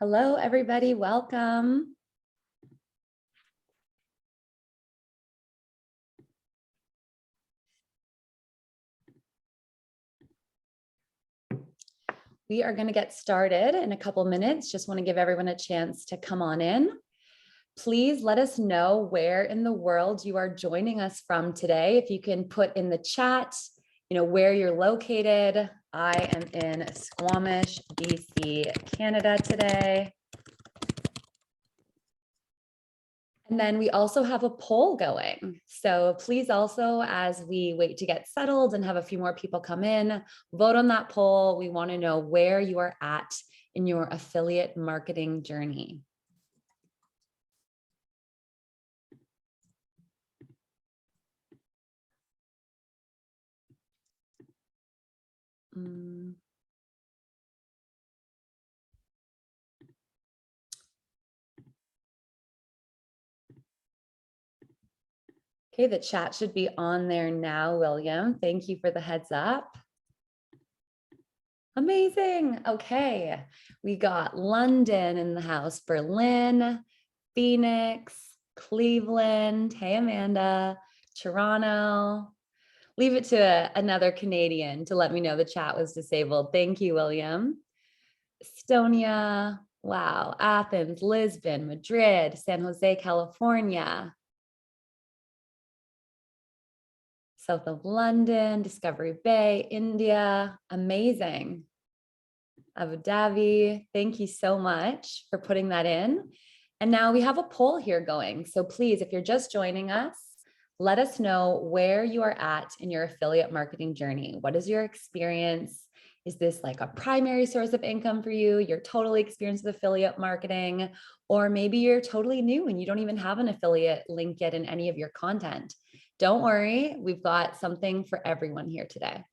Hello, everybody. Welcome. We are going to get started in a couple minutes. Just want to give everyone a chance to come on in. Please let us know where in the world you are joining us from today. If you can put in the chat, where you're located. I am in Squamish, BC, Canada today. And then we also have a poll going. So please also, as we wait to get settled and have a few more people come in, vote on that poll. We want to know where you are at in your affiliate marketing journey. Okay, the chat should be on there now, William. Thank you for the heads up. Amazing. Okay, we got London in the house, Berlin, Phoenix, Cleveland. Hey, Amanda, Toronto. Leave it to another Canadian to let me know the chat was disabled. Thank you, William. Estonia. Wow. Athens, Lisbon, Madrid, San Jose, California. South of London, Discovery Bay, India. Amazing. Abu Dhabi. Thank you so much for putting that in. And now we have a poll here going. So please, if you're just joining us, let us know where you are at in your affiliate marketing journey. What is your experience? Is this like a primary source of income for you? You're totally experienced with affiliate marketing, or maybe you're totally new and you don't even have an affiliate link yet in any of your content. Don't worry, we've got something for everyone here today.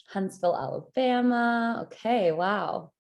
Huntsville, Alabama. Okay, wow.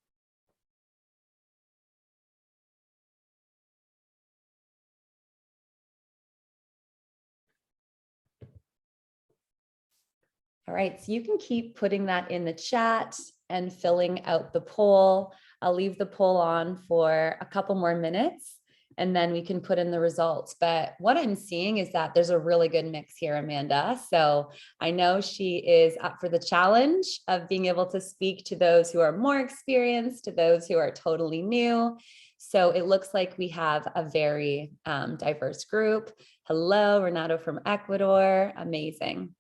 All right, so you can keep putting that in the chat and filling out the poll. I'll leave the poll on for a couple more minutes and then we can put in the results. But what I'm seeing is that there's a really good mix here, Amanda. So I know she is up for the challenge of being able to speak to those who are more experienced, to those who are totally new. So it looks like we have a very diverse group. Hello, Renato from Ecuador. Amazing.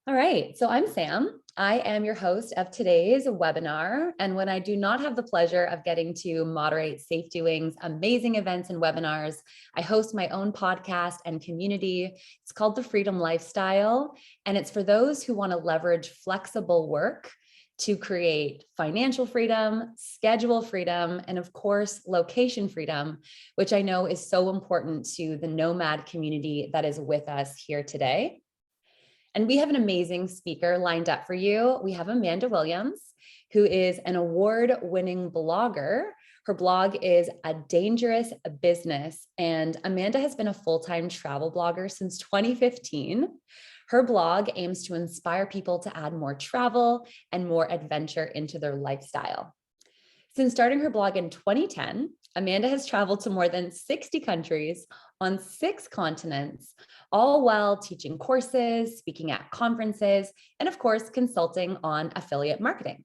All right, so I'm Sam. I am your host of today's webinar. And when I do not have the pleasure of getting to moderate Safe Doing's amazing events and webinars, I host my own podcast and community. It's called The Freedom Lifestyle. And it's for those who want to leverage flexible work to create financial freedom, schedule freedom, and of course, location freedom, which I know is so important to the nomad community that is with us here today. And we have an amazing speaker lined up for you. We have Amanda Williams, who is an award-winning blogger. Her blog is A Dangerous Business, and Amanda has been a full-time travel blogger since 2015. Her blog aims to inspire people to add more travel and more adventure into their lifestyle. Since starting her blog in 2010, Amanda has traveled to more than 60 countries on 6 continents, all while teaching courses, speaking at conferences, and of course, consulting on affiliate marketing.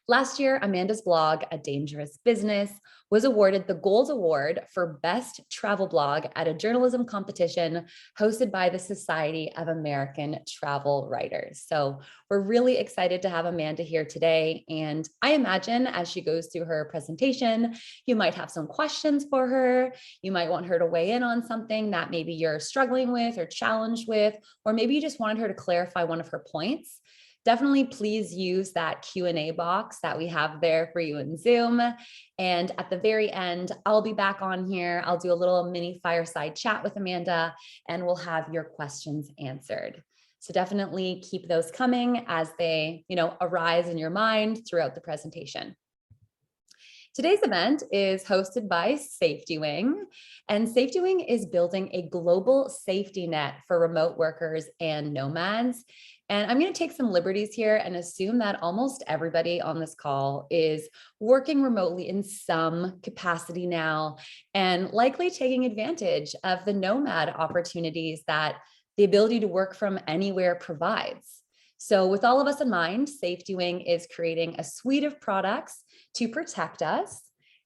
Last year, Amanda's blog, A Dangerous Business, was awarded the Gold Award for Best Travel Blog at a journalism competition hosted by the Society of American Travel Writers. So we're really excited to have Amanda here today. And I imagine as she goes through her presentation, you might have some questions for her. You might want her to weigh in on something that maybe you're struggling with or challenged with, or maybe you just wanted her to clarify one of her points. Definitely please use that Q&A box that we have there for you in Zoom. And at the very end, I'll be back on here. I'll do a little mini fireside chat with Amanda and we'll have your questions answered. So definitely keep those coming as they, arise in your mind throughout the presentation. Today's event is hosted by SafetyWing, and SafetyWing is building a global safety net for remote workers and nomads. And I'm going to take some liberties here and assume that almost everybody on this call is working remotely in some capacity now and likely taking advantage of the nomad opportunities that the ability to work from anywhere provides. So with all of us in mind, SafetyWing is creating a suite of products to protect us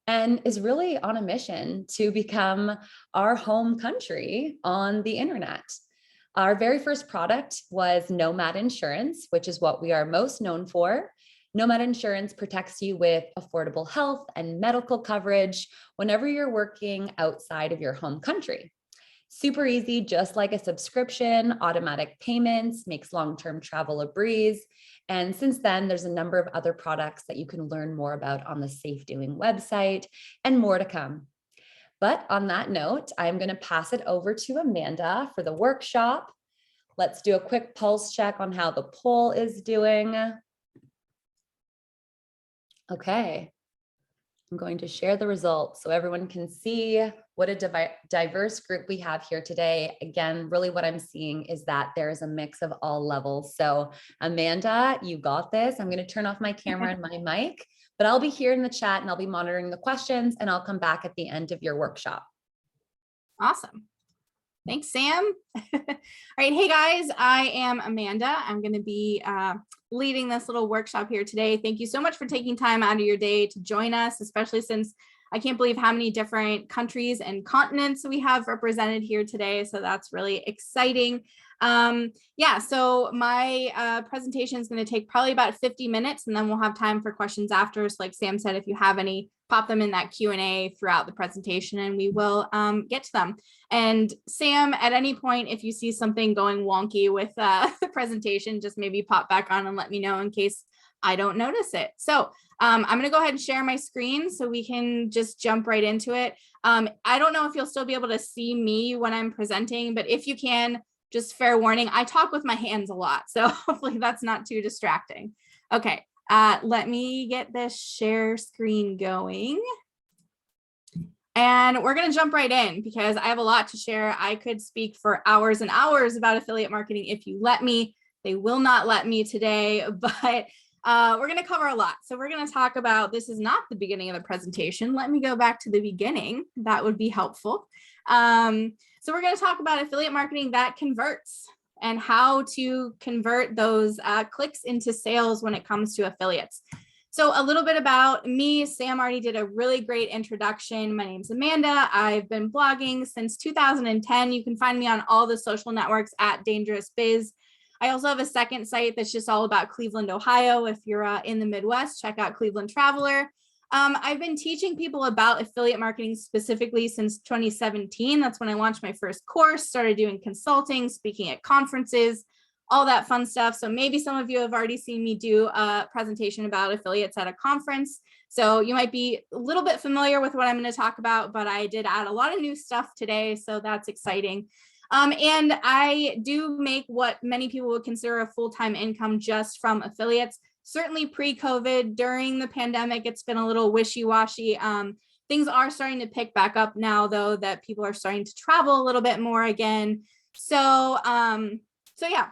and is really on a mission to become our home country on the internet. Our very first product was Nomad Insurance, which is what we are most known for. Nomad Insurance protects you with affordable health and medical coverage whenever you're working outside of your home country. Super easy, just like a subscription, automatic payments, makes long-term travel a breeze. And since then, there's a number of other products that you can learn more about on the SafetyWing website and more to come. But on that note, I'm going to pass it over to Amanda for the workshop. Let's do a quick pulse check on how the poll is doing. Okay. I'm going to share the results so everyone can see what a diverse group we have here today. Again, really what I'm seeing is that there is a mix of all levels. So Amanda, you got this. I'm going to turn off my camera and my mic, but I'll be here in the chat and I'll be monitoring the questions and I'll come back at the end of your workshop. Awesome. Thanks, Sam. All right. Hey, guys, I am Amanda. I'm going to be leading this little workshop here today. Thank you so much for taking time out of your day to join us, especially since I can't believe how many different countries and continents we have represented here today. So that's really exciting. Yeah, so my presentation is going to take probably about 50 minutes and then we'll have time for questions after. So like Sam said, if you have any, pop them in that Q&A throughout the presentation and we will get to them. And Sam, at any point, if you see something going wonky with the presentation, just maybe pop back on and let me know in case I don't notice it. So I'm going to go ahead and share my screen so we can just jump right into it. I don't know if you'll still be able to see me when I'm presenting, but if you can, just fair warning, I talk with my hands a lot, so hopefully that's not too distracting. Okay, let me get this share screen going. And we're going to jump right in because I have a lot to share. I could speak for hours and hours about affiliate marketing if you let me. They will not let me today, but we're going to cover a lot. So we're going to talk about, this is not the beginning of the presentation. Let me go back to the beginning. That would be helpful. So we're going to talk about affiliate marketing that converts and how to convert those clicks into sales when it comes to affiliates. So a little bit about me. Sam already did a really great introduction. My name's Amanda. I've been blogging since 2010. You can find me on all the social networks at Dangerous Biz. I also have a second site that's just all about Cleveland, Ohio. If you're in the Midwest, check out Cleveland Traveler. I've been teaching people about affiliate marketing specifically since 2017. That's when I launched my first course, started doing consulting, speaking at conferences, all that fun stuff. So maybe some of you have already seen me do a presentation about affiliates at a conference. So you might be a little bit familiar with what I'm going to talk about, but I did add a lot of new stuff today. So that's exciting. And I do make what many people would consider a full-time income just from affiliates. Certainly pre-COVID, during the pandemic, it's been a little wishy-washy. Things are starting to pick back up now, though, that people are starting to travel a little bit more again. So yeah,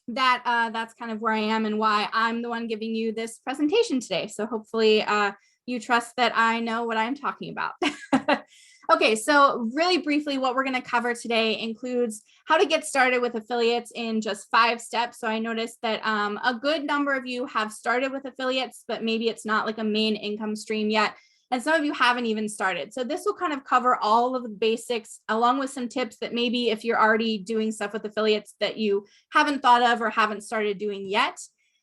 that's kind of where I am and why I'm the one giving you this presentation today. So hopefully you trust that I know what I'm talking about. Okay, so really briefly, what we're going to cover today includes how to get started with affiliates in just 5 steps. So I noticed that a good number of you have started with affiliates, but maybe it's not like a main income stream yet. And some of you haven't even started. So this will kind of cover all of the basics along with some tips that maybe if you're already doing stuff with affiliates that you haven't thought of or haven't started doing yet.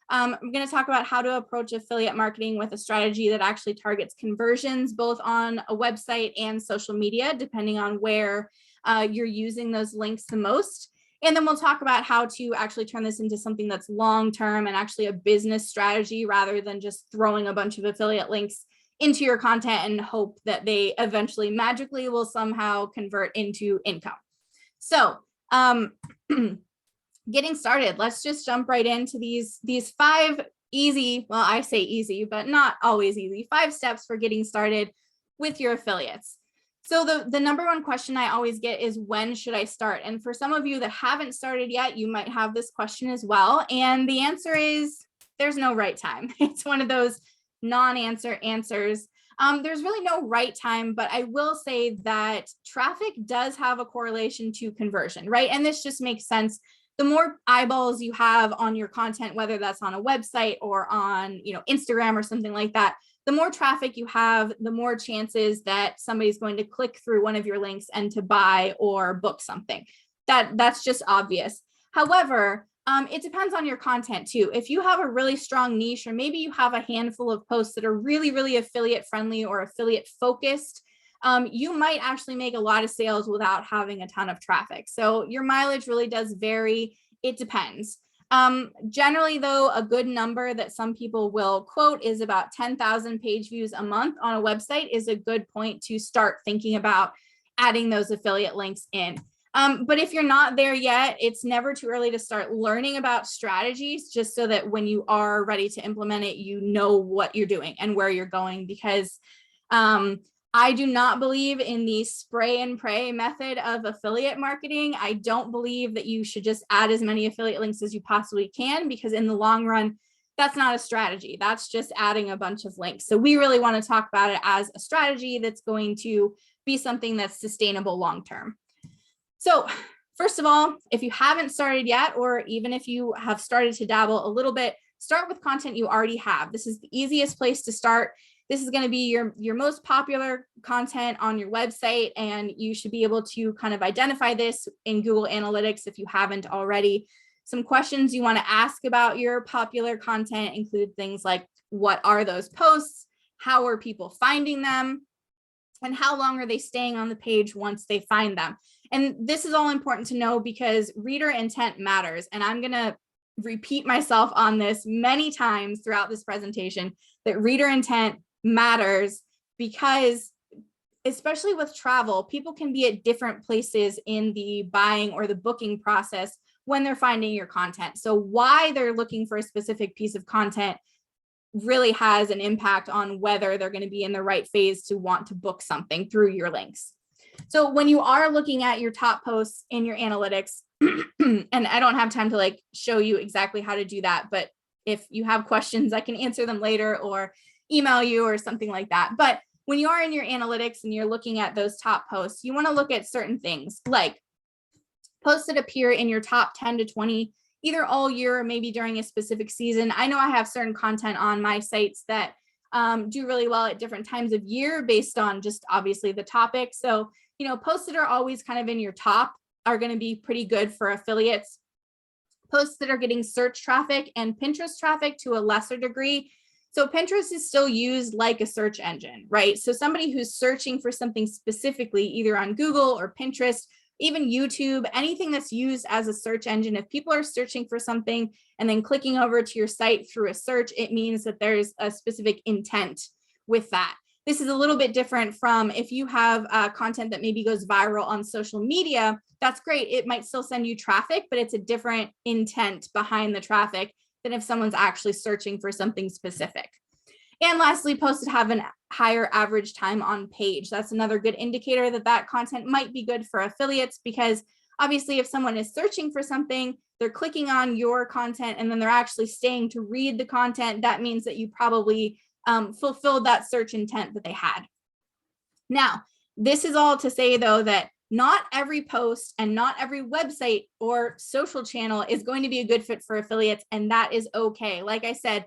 I'm going to talk about how to approach affiliate marketing with a strategy that actually targets conversions, both on a website and social media, depending on where you're using those links the most. And then we'll talk about how to actually turn this into something that's long-term and actually a business strategy rather than just throwing a bunch of affiliate links into your content and hope that they eventually magically will somehow convert into income. So getting started, let's just jump right into these 5 easy, well, I say easy, but not always easy, 5 steps for getting started with your affiliates. So the number one question I always get is, when should I start? And for some of you that haven't started yet, you might have this question as well. And the answer is, there's no right time. It's one of those non-answer answers. There's really no right time, but I will say that traffic does have a correlation to conversion, right? And this just makes sense. The more eyeballs you have on your content, whether that's on a website or on, Instagram or something like that, the more traffic you have, the more chances that somebody's going to click through one of your links and to buy or book something. That's just obvious. However, it depends on your content too. If you have a really strong niche, or maybe you have a handful of posts that are really, really affiliate friendly or affiliate focused, you might actually make a lot of sales without having a ton of traffic. So your mileage really does vary. It depends. Generally though, a good number that some people will quote is about 10,000 page views a month on a website is a good point to start thinking about adding those affiliate links in. But if you're not there yet, it's never too early to start learning about strategies, just so that when you are ready to implement it, you know what you're doing and where you're going. Because I do not believe in the spray and pray method of affiliate marketing. I don't believe that you should just add as many affiliate links as you possibly can, because in the long run, that's not a strategy. That's just adding a bunch of links. So we really want to talk about it as a strategy that's going to be something that's sustainable long term. So first of all, if you haven't started yet, or even if you have started to dabble a little bit, start with content you already have. This is the easiest place to start. This is going to be your most popular content on your website, and you should be able to kind of identify this in Google Analytics if you haven't already. Some questions you want to ask about your popular content include things like, what are those posts? How are people finding them? And how long are they staying on the page once they find them? And this is all important to know, because reader intent matters. And I'm going to repeat myself on this many times throughout this presentation, that reader intent matters, because especially with travel, people can be at different places in the buying or the booking process when they're finding your content. So why they're looking for a specific piece of content really has an impact on whether they're going to be in the right phase to want to book something through your links. So when you are looking at your top posts in your analytics, and I don't have time to show you exactly how to do that, but if you have questions, I can answer them later or email you or something like that. But when you are in your analytics and you're looking at those top posts, you want to look at certain things like posts that appear in your top 10 to 20, either all year or maybe during a specific season. I know I have certain content on my sites that do really well at different times of year based on just obviously the topic. So, posts that are always kind of in your top are going to be pretty good for affiliates. Posts that are getting search traffic and Pinterest traffic to a lesser degree. So Pinterest is still used like a search engine, right? So somebody who's searching for something specifically, either on Google or Pinterest, even YouTube, anything that's used as a search engine, if people are searching for something and then clicking over to your site through a search, it means that there's a specific intent with that. This is a little bit different from if you have content that maybe goes viral on social media. That's great. It might still send you traffic, but it's a different intent behind the traffic than if someone's actually searching for something specific. And lastly, posts that have a higher average time on page. That's another good indicator that that content might be good for affiliates, because obviously if someone is searching for something, they're clicking on your content and then they're actually staying to read the content. That means that you probably fulfilled that search intent that they had. Now, this is all to say though, that not every post and not every website or social channel is going to be a good fit for affiliates, and that is okay. Like I said,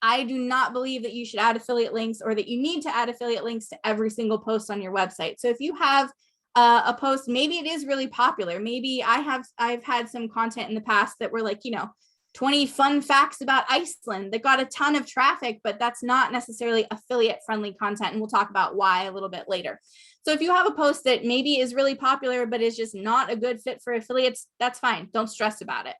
I do not believe that you should add affiliate links, or that you need to add affiliate links to every single post on your website. So if you have a post, maybe it is really popular. Maybe I've had some content in the past that were 20 fun facts about Iceland that got a ton of traffic, but that's not necessarily affiliate friendly content. And we'll talk about why a little bit later. So if you have a post that maybe is really popular, but is just not a good fit for affiliates, that's fine. Don't stress about it.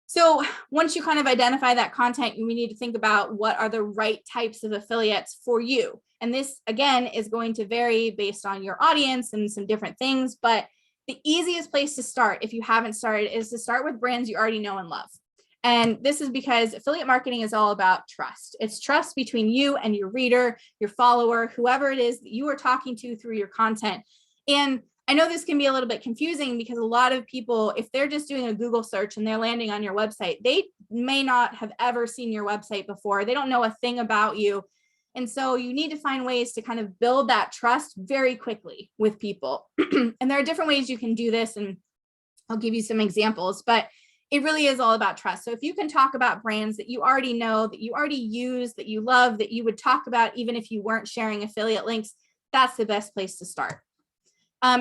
So once you kind of identify that content, we need to think about what are the right types of affiliates for you. And this, again, is going to vary based on your audience and some different things. But the easiest place to start, if you haven't started, is to start with brands you already know and love. And this is because affiliate marketing is all about trust. It's trust between you and your reader, your follower, whoever it is that you are talking to through your content. And I know this can be a little bit confusing because a lot of people, if they're just doing a Google search and they're landing on your website, they may not have ever seen your website before. They don't know a thing about you. And so you need to find ways to kind of build that trust very quickly with people. And there are different ways you can do this, and I'll give you some examples, but it really is all about trust. So if you can talk about brands that you already know, that you already use, that you love, that you would talk about even if you weren't sharing affiliate links, that's the best place to start.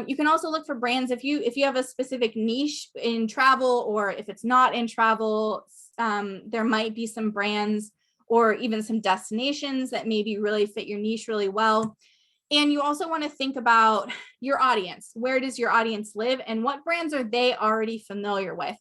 You can also look for brands if you have a specific niche in travel, or if it's not in travel, there might be some brands or even some destinations that maybe really fit your niche really well. And you also want to think about your audience. Where does your audience live and what brands are they already familiar with?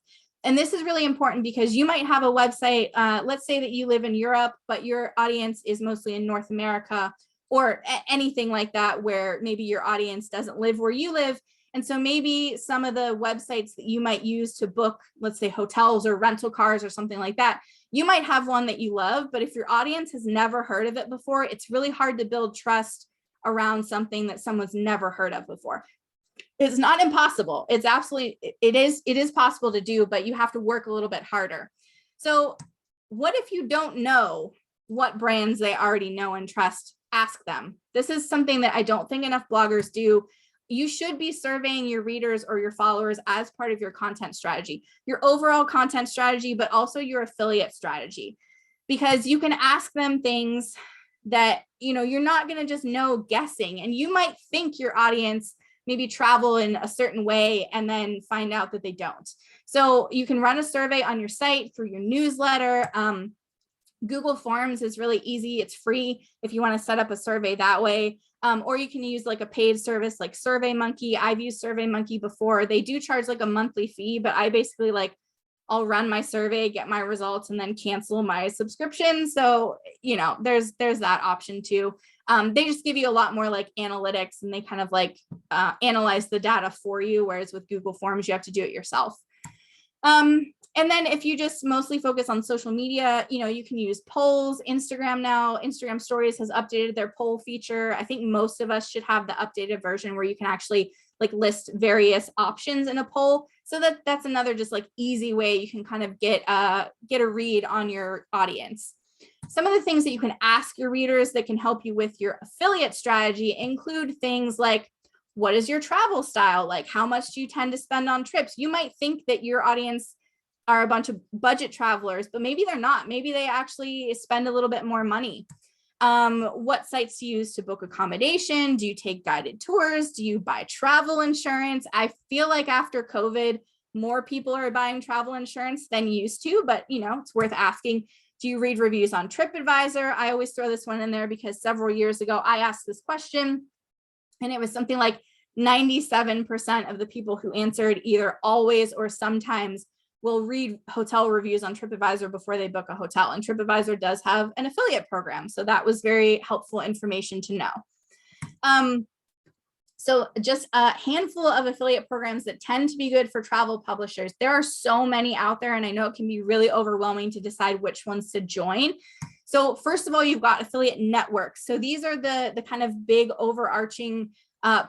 And this is really important because you might have a website, let's say that you live in Europe, but your audience is mostly in North America, or anything like that, where maybe your audience doesn't live where you live. And so maybe some of the websites that you might use to book, let's say hotels or rental cars or something like that, you might have one that you love, but if your audience has never heard of it before, it's really hard to build trust around something that someone's never heard of before. It's not impossible. It's absolutely, it is possible to do, but you have to work a little bit harder. So what if you don't know what brands they already know and trust? Ask them. This is something that I don't think enough bloggers do. You should be surveying your readers or your followers as part of your content strategy, your overall content strategy, but also your affiliate strategy, because you can ask them things that, you're not going to just know guessing. And you might think your audience maybe travel in a certain way and then find out that they don't. So you can run a survey on your site through your newsletter. Google Forms is really easy. It's free if you want to set up a survey that way. Or you can use like a paid service like SurveyMonkey. I've used SurveyMonkey before. They do charge like a monthly fee, but I basically I'll run my survey, get my results, and then cancel my subscription. So, there's that option too. They just give you a lot more like analytics, and they kind of analyze the data for you. Whereas with Google Forms, you have to do it yourself. And then if you just mostly focus on social media, you can use polls. Instagram now, Instagram Stories has updated their poll feature. I think most of us should have the updated version where you can actually list various options in a poll. So that's another just easy way you can kind of get a read on your audience. Some of the things that you can ask your readers that can help you with your affiliate strategy include things like, what is your travel style? How much do you tend to spend on trips? You might think that your audience are a bunch of budget travelers, but maybe they're not. Maybe they actually spend a little bit more money. What sites do you use to book accommodation? Do you take guided tours? Do you buy travel insurance? I feel like after COVID, more people are buying travel insurance than used to, but it's worth asking. Do you read reviews on TripAdvisor? I always throw this one in there because several years ago, I asked this question and it was something like 97% of the people who answered either always or sometimes will read hotel reviews on TripAdvisor before they book a hotel. And TripAdvisor does have an affiliate program. So that was very helpful information to know. So just a handful of affiliate programs that tend to be good for travel publishers. There are so many out there, and I know it can be really overwhelming to decide which ones to join. So first of all, you've got affiliate networks. So these are the kind of big overarching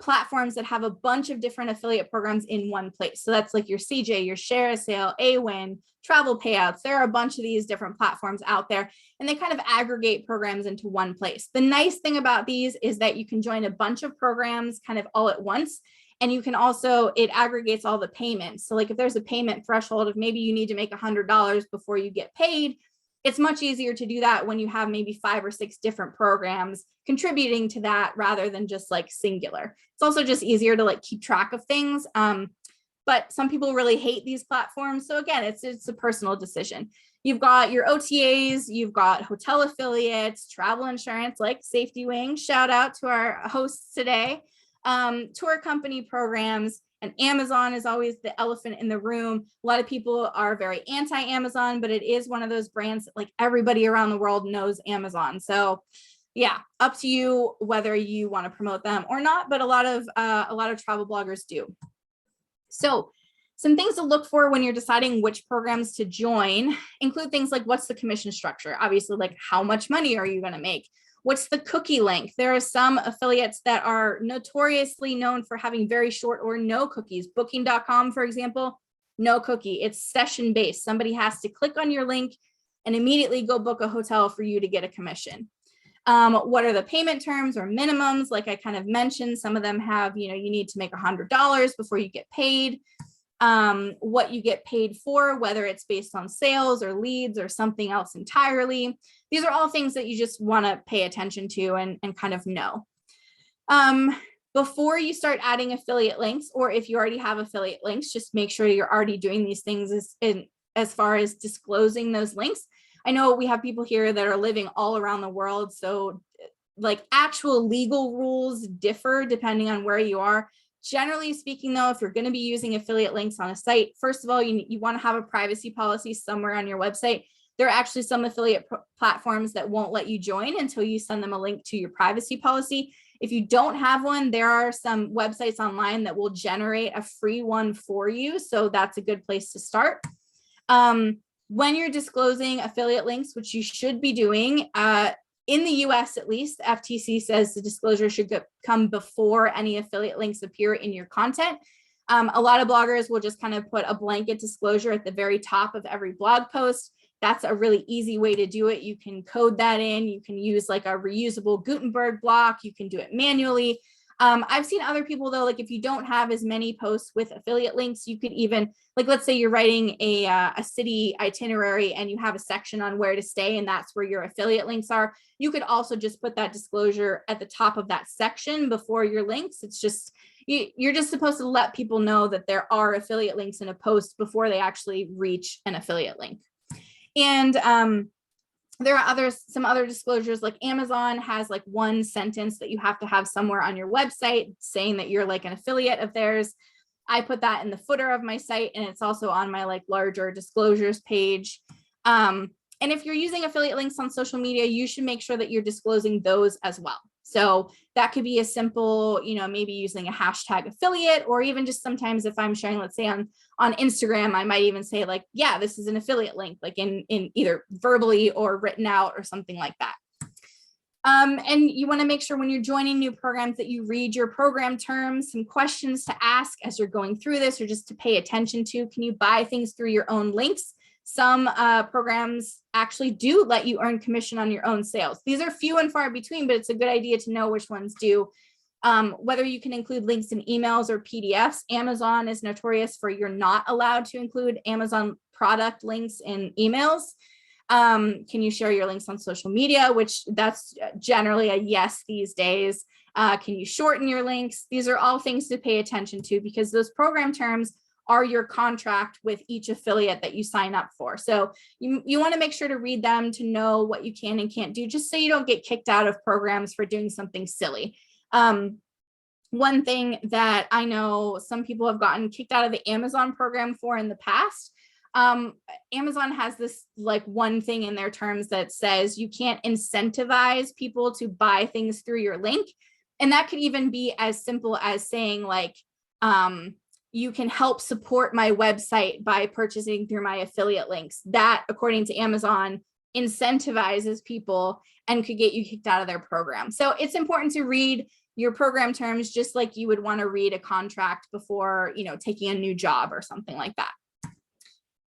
platforms that have a bunch of different affiliate programs in one place. So that's like your CJ, your ShareASale, Awin, Travel Payouts. There are a bunch of these different platforms out there, and they kind of aggregate programs into one place. The nice thing about these is that you can join a bunch of programs kind of all at once. And you can also, it aggregates all the payments. So if there's a payment threshold of maybe you need to make $100 before you get paid, it's much easier to do that when you have maybe 5 or 6 different programs contributing to that rather than just singular. It's also just easier to keep track of things. But some people really hate these platforms. So again, it's a personal decision. You've got your OTAs, you've got hotel affiliates, travel insurance like Safety Wing, shout out to our hosts today, tour company programs, and Amazon is always the elephant in the room. A lot of people are very anti-Amazon, but it is one of those brands that everybody around the world knows Amazon. So yeah, up to you whether you want to promote them or not, but a lot of travel bloggers do. So Some things to look for when you're deciding which programs to join include things like, what's the commission structure? Obviously, like, how much money are you going to make? What's the cookie length? There are some affiliates that are notoriously known for having very short or no cookies. Booking.com, for example, no cookie. It's session based. Somebody has to click on your link and immediately go book a hotel for you to get a commission. What are the payment terms or minimums? Like I kind of mentioned, some of them have, you need to make $100 before you get paid. What you get paid for, whether it's based on sales or leads or something else entirely. These are all things that you just want to pay attention to and kind of know. Before you start adding affiliate links, or if you already have affiliate links, just make sure you're already doing these things as far as disclosing those links. I know we have people here that are living all around the world, so like actual legal rules differ depending on where you are. Generally speaking, though, if you're going to be using affiliate links on a site, first of all, you want to have a privacy policy somewhere on your website. There are actually some affiliate platforms that won't let you join until you send them a link to your privacy policy. If you don't have one, there are some websites online that will generate a free one for you. So that's a good place to start. When you're disclosing affiliate links, which you should be doing, in the US at least, FTC says the disclosure should come before any affiliate links appear in your content. A lot of bloggers will just kind of put a blanket disclosure at the very top of every blog post. That's a really easy way to do it. You can code that in. You can use like a reusable Gutenberg block. You can do it manually. I've seen other people though, like if you don't have as many posts with affiliate links, you could even, like, let's say you're writing a city itinerary and you have a section on where to stay and that's where your affiliate links are. You could also just put that disclosure at the top of that section before your links. It's just, you're just supposed to let people know that there are affiliate links in a post before they actually reach an affiliate link. And there are some other disclosures, like Amazon has like one sentence that you have to have somewhere on your website saying that you're like an affiliate of theirs. I put that in the footer of my site, and it's also on my like larger disclosures page. And if you're using affiliate links on social media, you should make sure that you're disclosing those as well. So that could be a simple, maybe using a hashtag affiliate, or even just sometimes if I'm sharing, let's say on Instagram, I might even say like, yeah, this is an affiliate link, like in either verbally or written out or something like that. And you want to make sure when you're joining new programs that you read your program terms, some questions to ask as you're going through this, or just to pay attention to. Can you buy things through your own links? Some programs actually do let you earn commission on your own sales. These are few and far between, but it's a good idea to know which ones do. Whether you can include links in emails or PDFs. Amazon is notorious for you're not allowed to include Amazon product links in emails. Can you share your links on social media, which that's generally a yes these days. Can you shorten your links? These are all things to pay attention to because those program terms are your contract with each affiliate that you sign up for. So you want to make sure to read them to know what you can and can't do, just so you don't get kicked out of programs for doing something silly. One thing that I know some people have gotten kicked out of the Amazon program for in the past, Amazon has this like one thing in their terms that says you can't incentivize people to buy things through your link. And that could even be as simple as saying like, you can help support my website by purchasing through my affiliate links. That, according to Amazon, incentivizes people and could get you kicked out of their program. So it's important to read your program terms just like you would want to read a contract before, taking a new job or something like that.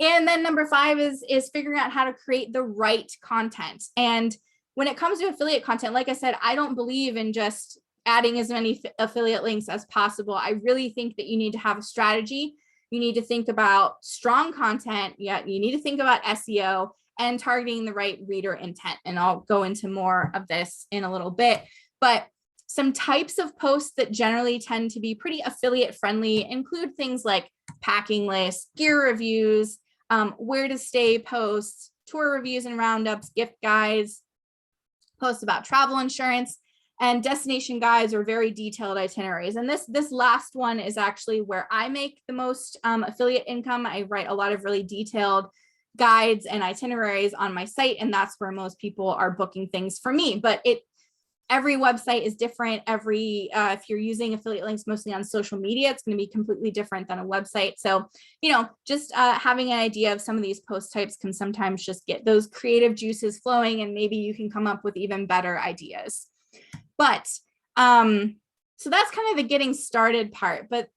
And then number 5 is figuring out how to create the right content. And when it comes to affiliate content, like I said, I don't believe in just adding as many affiliate links as possible. I really think that you need to have a strategy. You need to think about strong content. Yeah, you need to think about SEO and targeting the right reader intent. And I'll go into more of this in a little bit. But some types of posts that generally tend to be pretty affiliate friendly include things like packing lists, gear reviews, where to stay posts, tour reviews and roundups, gift guides, posts about travel insurance, and destination guides or very detailed itineraries. And this last one is actually where I make the most affiliate income. I write a lot of really detailed guides and itineraries on my site, and that's where most people are booking things for me. But every website is different. If you're using affiliate links mostly on social media, it's going to be completely different than a website. So, just having an idea of some of these post types can sometimes just get those creative juices flowing, and maybe you can come up with even better ideas. But so that's kind of the getting started part. But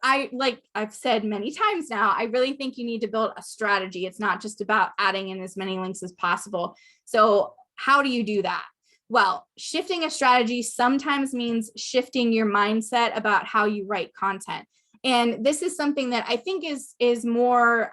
I've said many times now, I really think you need to build a strategy. It's not just about adding in as many links as possible. So how do you do that? Well, shifting a strategy sometimes means shifting your mindset about how you write content. And this is something that I think is more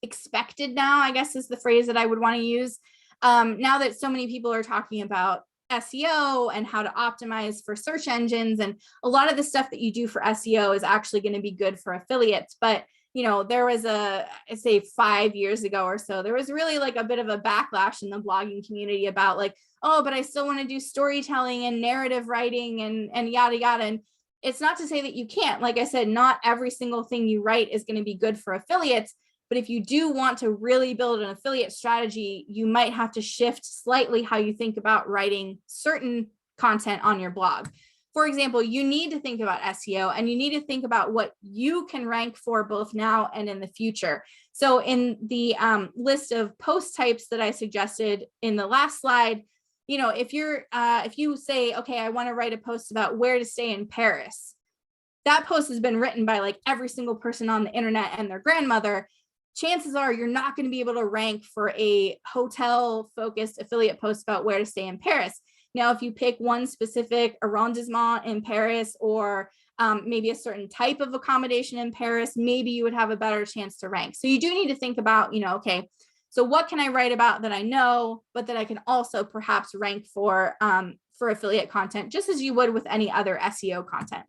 expected now, I guess is the phrase that I would want to use. Now that so many people are talking about SEO and how to optimize for search engines, and a lot of the stuff that you do for SEO is actually going to be good for affiliates. But there was I'd say 5 years ago or so, there was really like a bit of a backlash in the blogging community about like, oh, but I still want to do storytelling and narrative writing and yada, yada. And it's not to say that you can't. Like I said, not every single thing you write is going to be good for affiliates. But if you do want to really build an affiliate strategy, you might have to shift slightly how you think about writing certain content on your blog. For example, you need to think about SEO, and you need to think about what you can rank for both now and in the future. So in the list of post types that I suggested in the last slide, if you say, okay, I want to write a post about where to stay in Paris, that post has been written by like every single person on the internet and their grandmother. Chances are you're not going to be able to rank for a hotel focused affiliate post about where to stay in Paris. Now, if you pick one specific arrondissement in Paris, or maybe a certain type of accommodation in Paris, maybe you would have a better chance to rank. So you do need to think about, okay, so what can I write about that I know, but that I can also perhaps rank for affiliate content, just as you would with any other SEO content.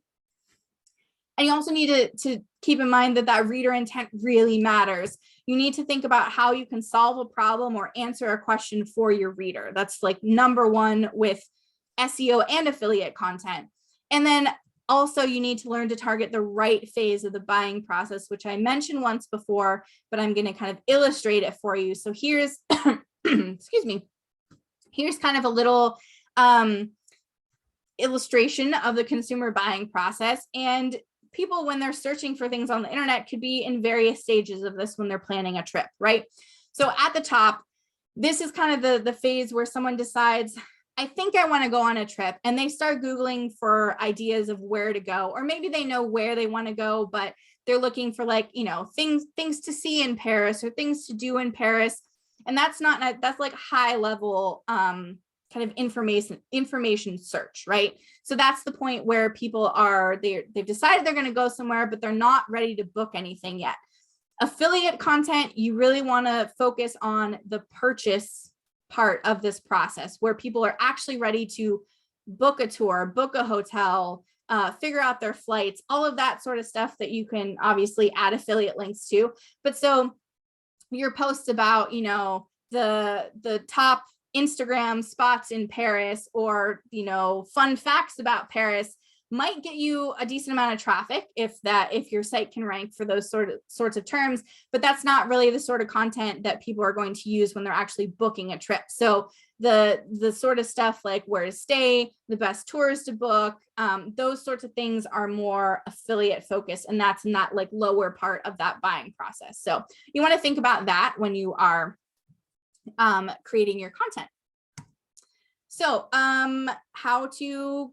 And you also need to keep in mind that reader intent really matters. You need to think about how you can solve a problem or answer a question for your reader. That's like number one with SEO and affiliate content. And then also you need to learn to target the right phase of the buying process, which I mentioned once before, but I'm going to kind of illustrate it for you. So here's, excuse me, here's kind of a little illustration of the consumer buying process. And people, when they're searching for things on the internet, could be in various stages of this when they're planning a trip, right? So at the top, this is kind of the phase where someone decides, I think I want to go on a trip, and they start Googling for ideas of where to go, or maybe they know where they want to go, but they're looking for like, things to see in Paris or things to do in Paris. And that's like high level kind of information search, right? So that's the point where people they've decided they're going to go somewhere, but they're not ready to book anything yet. Affiliate content, you really want to focus on the purchase part of this process, where people are actually ready to book a tour, book a hotel, figure out their flights, all of that sort of stuff that you can obviously add affiliate links to. But so your posts about, the top Instagram spots in Paris, or, fun facts about Paris, might get you a decent amount of traffic if your site can rank for those sorts of terms, but that's not really the sort of content that people are going to use when they're actually booking a trip. So the sort of stuff like where to stay, the best tours to book, those sorts of things are more affiliate focused, and that's not like lower part of that buying process. So you want to think about that when you are creating your content. So how to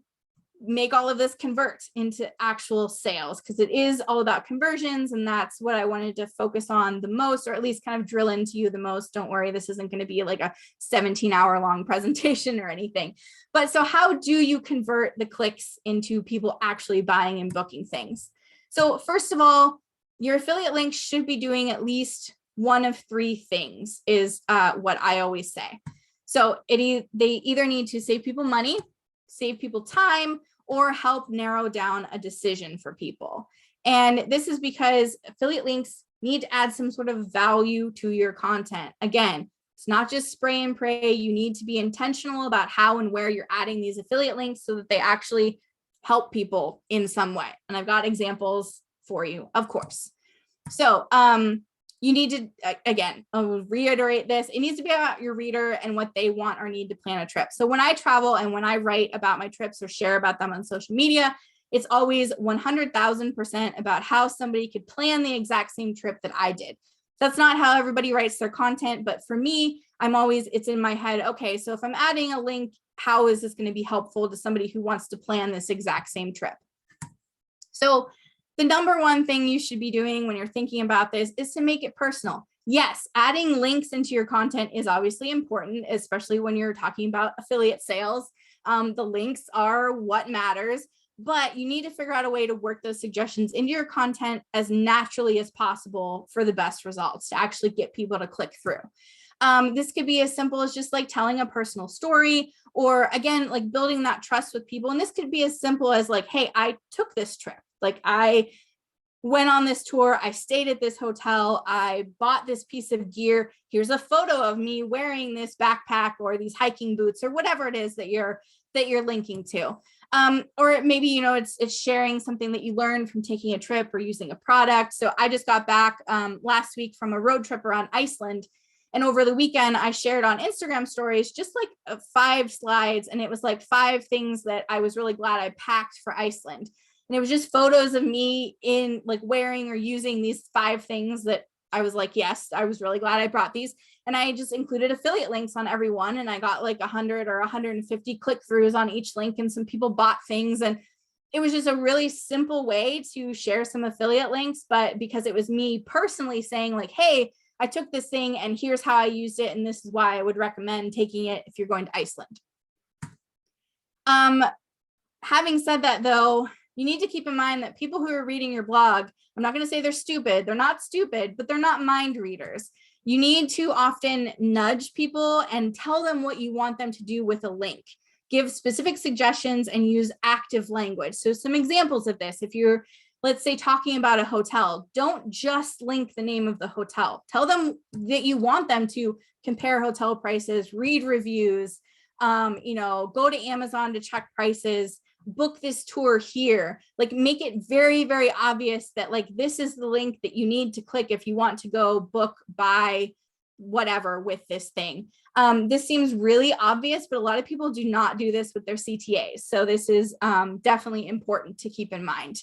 make all of this convert into actual sales, because it is all about conversions, and that's what I wanted to focus on the most, or at least kind of drill into you the most. Don't worry, this isn't going to be like a 17-hour long presentation or anything. But so how do you convert the clicks into people actually buying and booking things? So first of all, your affiliate links should be doing at least one of three things, is what I always say. So they either need to save people money, save people time, or help narrow down a decision for people. And this is because affiliate links need to add some sort of value to your content. Again, it's not just spray and pray. You need to be intentional about how and where you're adding these affiliate links so that they actually help people in some way. And I've got examples for you, of course. So you need to, again, I'll reiterate this, it needs to be about your reader and what they want or need to plan a trip. So when I travel and when I write about my trips or share about them on social media, it's always 100,000% about how somebody could plan the exact same trip that I did. That's not how everybody writes their content, but for me, it's in my head, okay, so if I'm adding a link, how is this going to be helpful to somebody who wants to plan this exact same trip? So the number one thing you should be doing when you're thinking about this is to make it personal. Yes, adding links into your content is obviously important, especially when you're talking about affiliate sales. The links are what matters, but you need to figure out a way to work those suggestions into your content as naturally as possible for the best results, to actually get people to click through. This could be as simple as just like telling a personal story, or again, like building that trust with people. And this could be as simple as like, hey, I took this trip. Like I went on this tour, I stayed at this hotel, I bought this piece of gear. Here's a photo of me wearing this backpack or these hiking boots or whatever it is that you're linking to. Or maybe, it's sharing something that you learned from taking a trip or using a product. So I just got back last week from a road trip around Iceland. And over the weekend, I shared on Instagram stories, just like 5 slides. And it was like 5 things that I was really glad I packed for Iceland. And it was just photos of me in like wearing or using these 5 things that I was like, yes, I was really glad I brought these. And I just included affiliate links on every one. And I got like 100 or 150 click-throughs on each link. And some people bought things. And it was just a really simple way to share some affiliate links. But because it was me personally saying like, hey, I took this thing and here's how I used it. And this is why I would recommend taking it if you're going to Iceland. Having said that, though, you need to keep in mind that people who are reading your blog, I'm not going to say they're stupid. They're not stupid, but they're not mind readers. You need to often nudge people and tell them what you want them to do with a link. Give specific suggestions and use active language. So some examples of this, if you're, let's say, talking about a hotel, don't just link the name of the hotel. Tell them that you want them to compare hotel prices, read reviews, go to Amazon to check prices, book this tour here. Like make it very, very obvious that like this is the link that you need to click if you want to go book, buy, whatever with this thing. This seems really obvious, but a lot of people do not do this with their CTAs. So this is definitely important to keep in mind.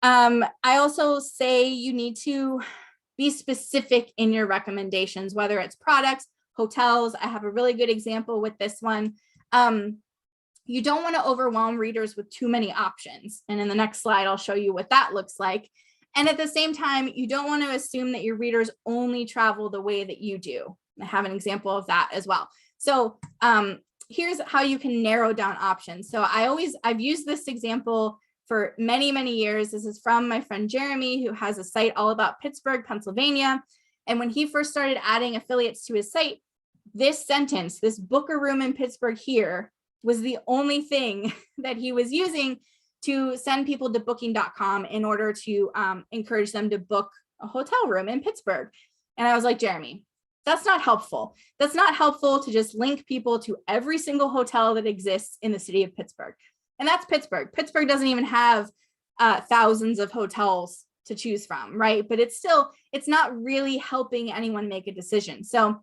I also say you need to be specific in your recommendations, whether it's products, hotels. I have a really good example with this one. You don't want to overwhelm readers with too many options. And in the next slide, I'll show you what that looks like. And at the same time, you don't want to assume that your readers only travel the way that you do. I have an example of that as well. So here's how you can narrow down options. So I've used this example for many, many years. This is from my friend Jeremy, who has a site all about Pittsburgh, Pennsylvania. And when he first started adding affiliates to his site, this sentence, this book a room in Pittsburgh here, was the only thing that he was using to send people to booking.com in order to encourage them to book a hotel room in Pittsburgh. And I was like, Jeremy, that's not helpful. That's not helpful to just link people to every single hotel that exists in the city of Pittsburgh. And that's Pittsburgh. Pittsburgh doesn't even have thousands of hotels to choose from, right? But it's not really helping anyone make a decision. So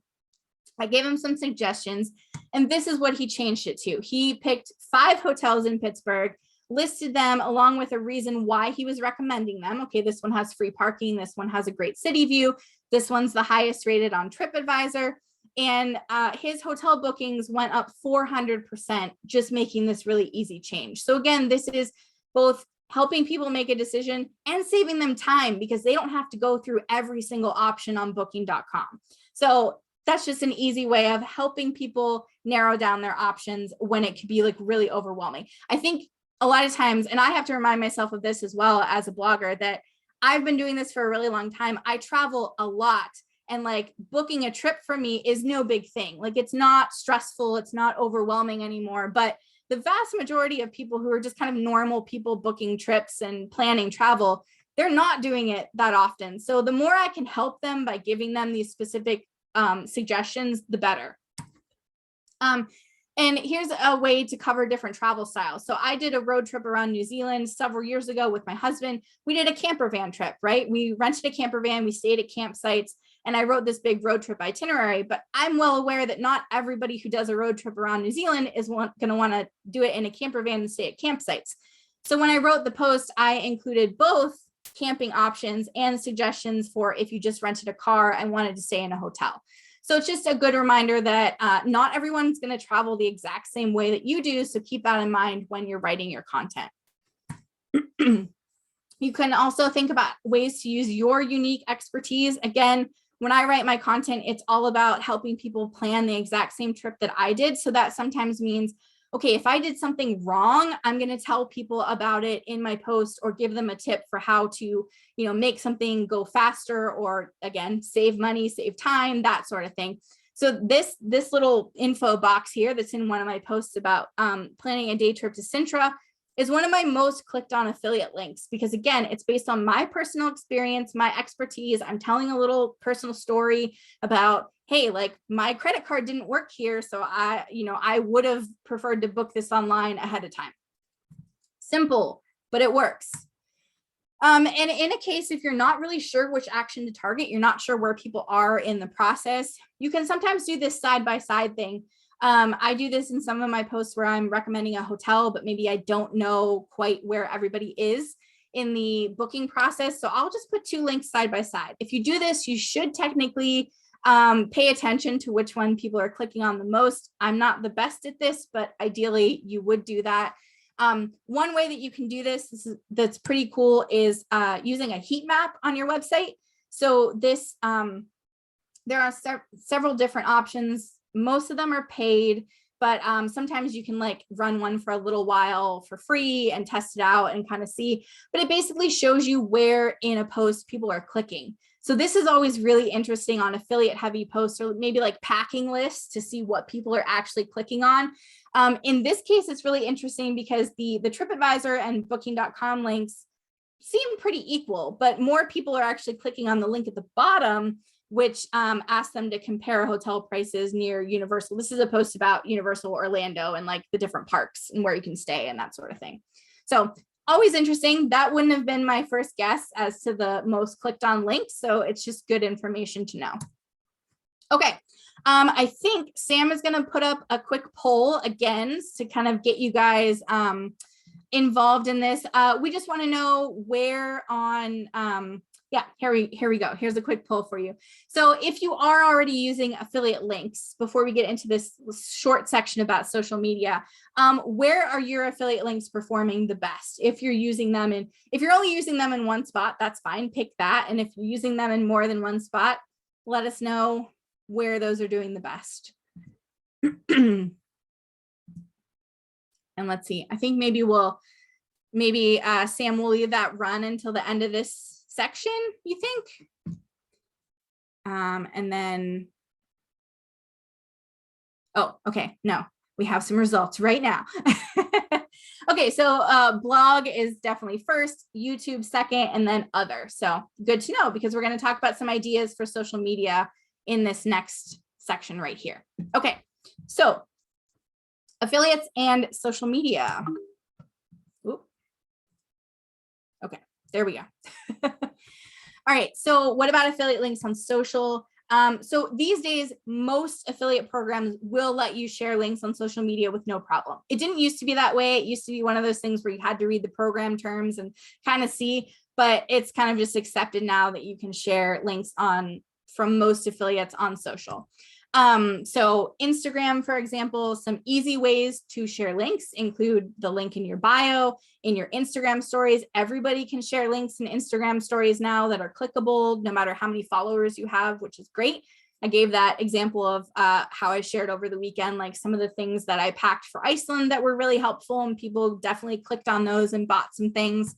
I gave him some suggestions, and this is what he changed it to. He picked 5 hotels in Pittsburgh, listed them along with a reason why he was recommending them. Okay, this one has free parking. This one has a great city view. This one's the highest rated on TripAdvisor. And his hotel bookings went up 400%, just making this really easy change. So again, this is both helping people make a decision and saving them time because they don't have to go through every single option on booking.com. So that's just an easy way of helping people narrow down their options when it could be like really overwhelming. I think a lot of times, and I have to remind myself of this as well as a blogger, that I've been doing this for a really long time. I travel a lot, and like booking a trip for me is no big thing. Like it's not stressful. It's not overwhelming anymore. But the vast majority of people who are just kind of normal people booking trips and planning travel, they're not doing it that often. So the more I can help them by giving them these specific suggestions, the better. And here's a way to cover different travel styles. So I did a road trip around New Zealand several years ago with my husband. We did a camper van trip, right? We rented a camper van, we stayed at campsites, and I wrote this big road trip itinerary. But I'm well aware that not everybody who does a road trip around New Zealand is going to want to do it in a camper van and stay at campsites. So when I wrote the post, I included both camping options and suggestions for if you just rented a car and wanted to stay in a hotel. So it's just a good reminder that not everyone's going to travel the exact same way that you do. So keep that in mind when you're writing your content. You can also think about ways to use your unique expertise. Again, when I write my content, it's all about helping people plan the exact same trip that I did. So that sometimes means, okay, if I did something wrong, I'm going to tell people about it in my post or give them a tip for how to, make something go faster, or again, save money, save time, that sort of thing. So this little info box here that's in one of my posts about planning a day trip to Sintra is one of my most clicked on affiliate links, because again, it's based on my personal experience, my expertise. I'm telling a little personal story about, hey, like my credit card didn't work here, so I would have preferred to book this online ahead of time. Simple, but it works. And in a case, if you're not really sure which action to target, you're not sure where people are in the process, you can sometimes do this side-by-side thing. I do this in some of my posts where I'm recommending a hotel, but maybe I don't know quite where everybody is in the booking process. So I'll just put two links side by side. If you do this, you should technically pay attention to which one people are clicking on the most. I'm not the best at this, but ideally you would do that. One way that you can do this that's pretty cool is using a heat map on your website. So this, there are several different options. Most of them are paid, but sometimes you can like run one for a little while for free and test it out and kind of see, but it basically shows you where in a post people are clicking. So this is always really interesting on affiliate heavy posts, or maybe like packing lists, to see what people are actually clicking on. In this case, it's really interesting because the TripAdvisor and Booking.com links seem pretty equal, but more people are actually clicking on the link at the bottom, which asks them to compare hotel prices near Universal. This is a post about Universal Orlando and like the different parks and where you can stay and that sort of thing. So always interesting. That wouldn't have been my first guess as to the most clicked on links. So it's just good information to know. Okay. I think Sam is going to put up a quick poll again to kind of get you guys involved in this. We just want to know where on, yeah, here we go. Here's a quick poll for you. So if you are already using affiliate links, before we get into this short section about social media, where are your affiliate links performing the best? If you're using them in, if you're only using them in one spot, that's fine, pick that. And if you're using them in more than one spot, let us know where those are doing the best. And let's see, I think maybe Sam will leave that run until the end of this section, you think? And then, oh, okay, no, we have some results right now. Okay, so blog is definitely first, YouTube second, and then other. So good to know, because we're going to talk about some ideas for social media in this next section right here. Okay, so affiliates and social media. Ooh. Okay, there we go. All right, so what about affiliate links on social? So these days, most affiliate programs will let you share links on social media with no problem. It didn't used to be that way. It used to be one of those things where you had to read the program terms and kind of see, but it's kind of just accepted now that you can share links from most affiliates on social. So Instagram, for example, some easy ways to share links include the link in your bio, in your Instagram stories. Everybody can share links in Instagram stories now that are clickable, no matter how many followers you have, which is great. I gave that example of how I shared over the weekend, like some of the things that I packed for Iceland that were really helpful, and people definitely clicked on those and bought some things.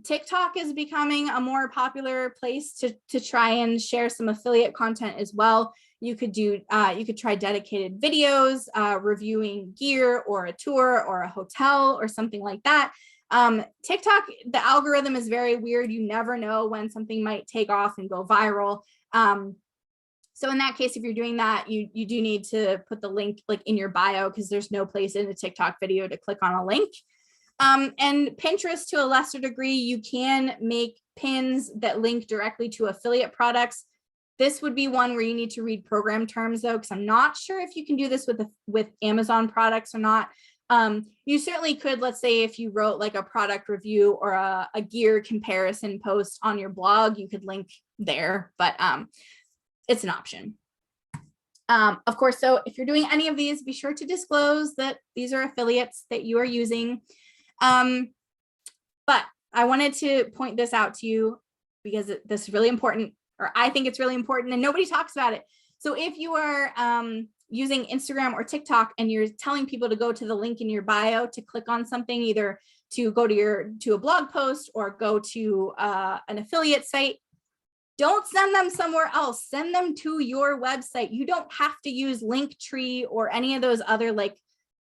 TikTok is becoming a more popular place to try and share some affiliate content as well. You could try dedicated videos, reviewing gear or a tour or a hotel or something like that. TikTok, the algorithm is very weird. You never know when something might take off and go viral. So in that case, if you're doing that, you do need to put the link like in your bio, because there's no place in the TikTok video to click on a link. And Pinterest, to a lesser degree, you can make pins that link directly to affiliate products. This would be one where you need to read program terms though, because I'm not sure if you can do this with Amazon products or not. You certainly could, let's say if you wrote like a product review or a gear comparison post on your blog, you could link there, but it's an option. Of course, so if you're doing any of these, be sure to disclose that these are affiliates that you are using. But I wanted to point this out to you because this is really important, or I think it's really important and nobody talks about it. So if you are using Instagram or TikTok and you're telling people to go to the link in your bio to click on something, either to go to a blog post or go to an affiliate site, don't send them somewhere else. Send them to your website. You don't have to use Linktree or any of those other like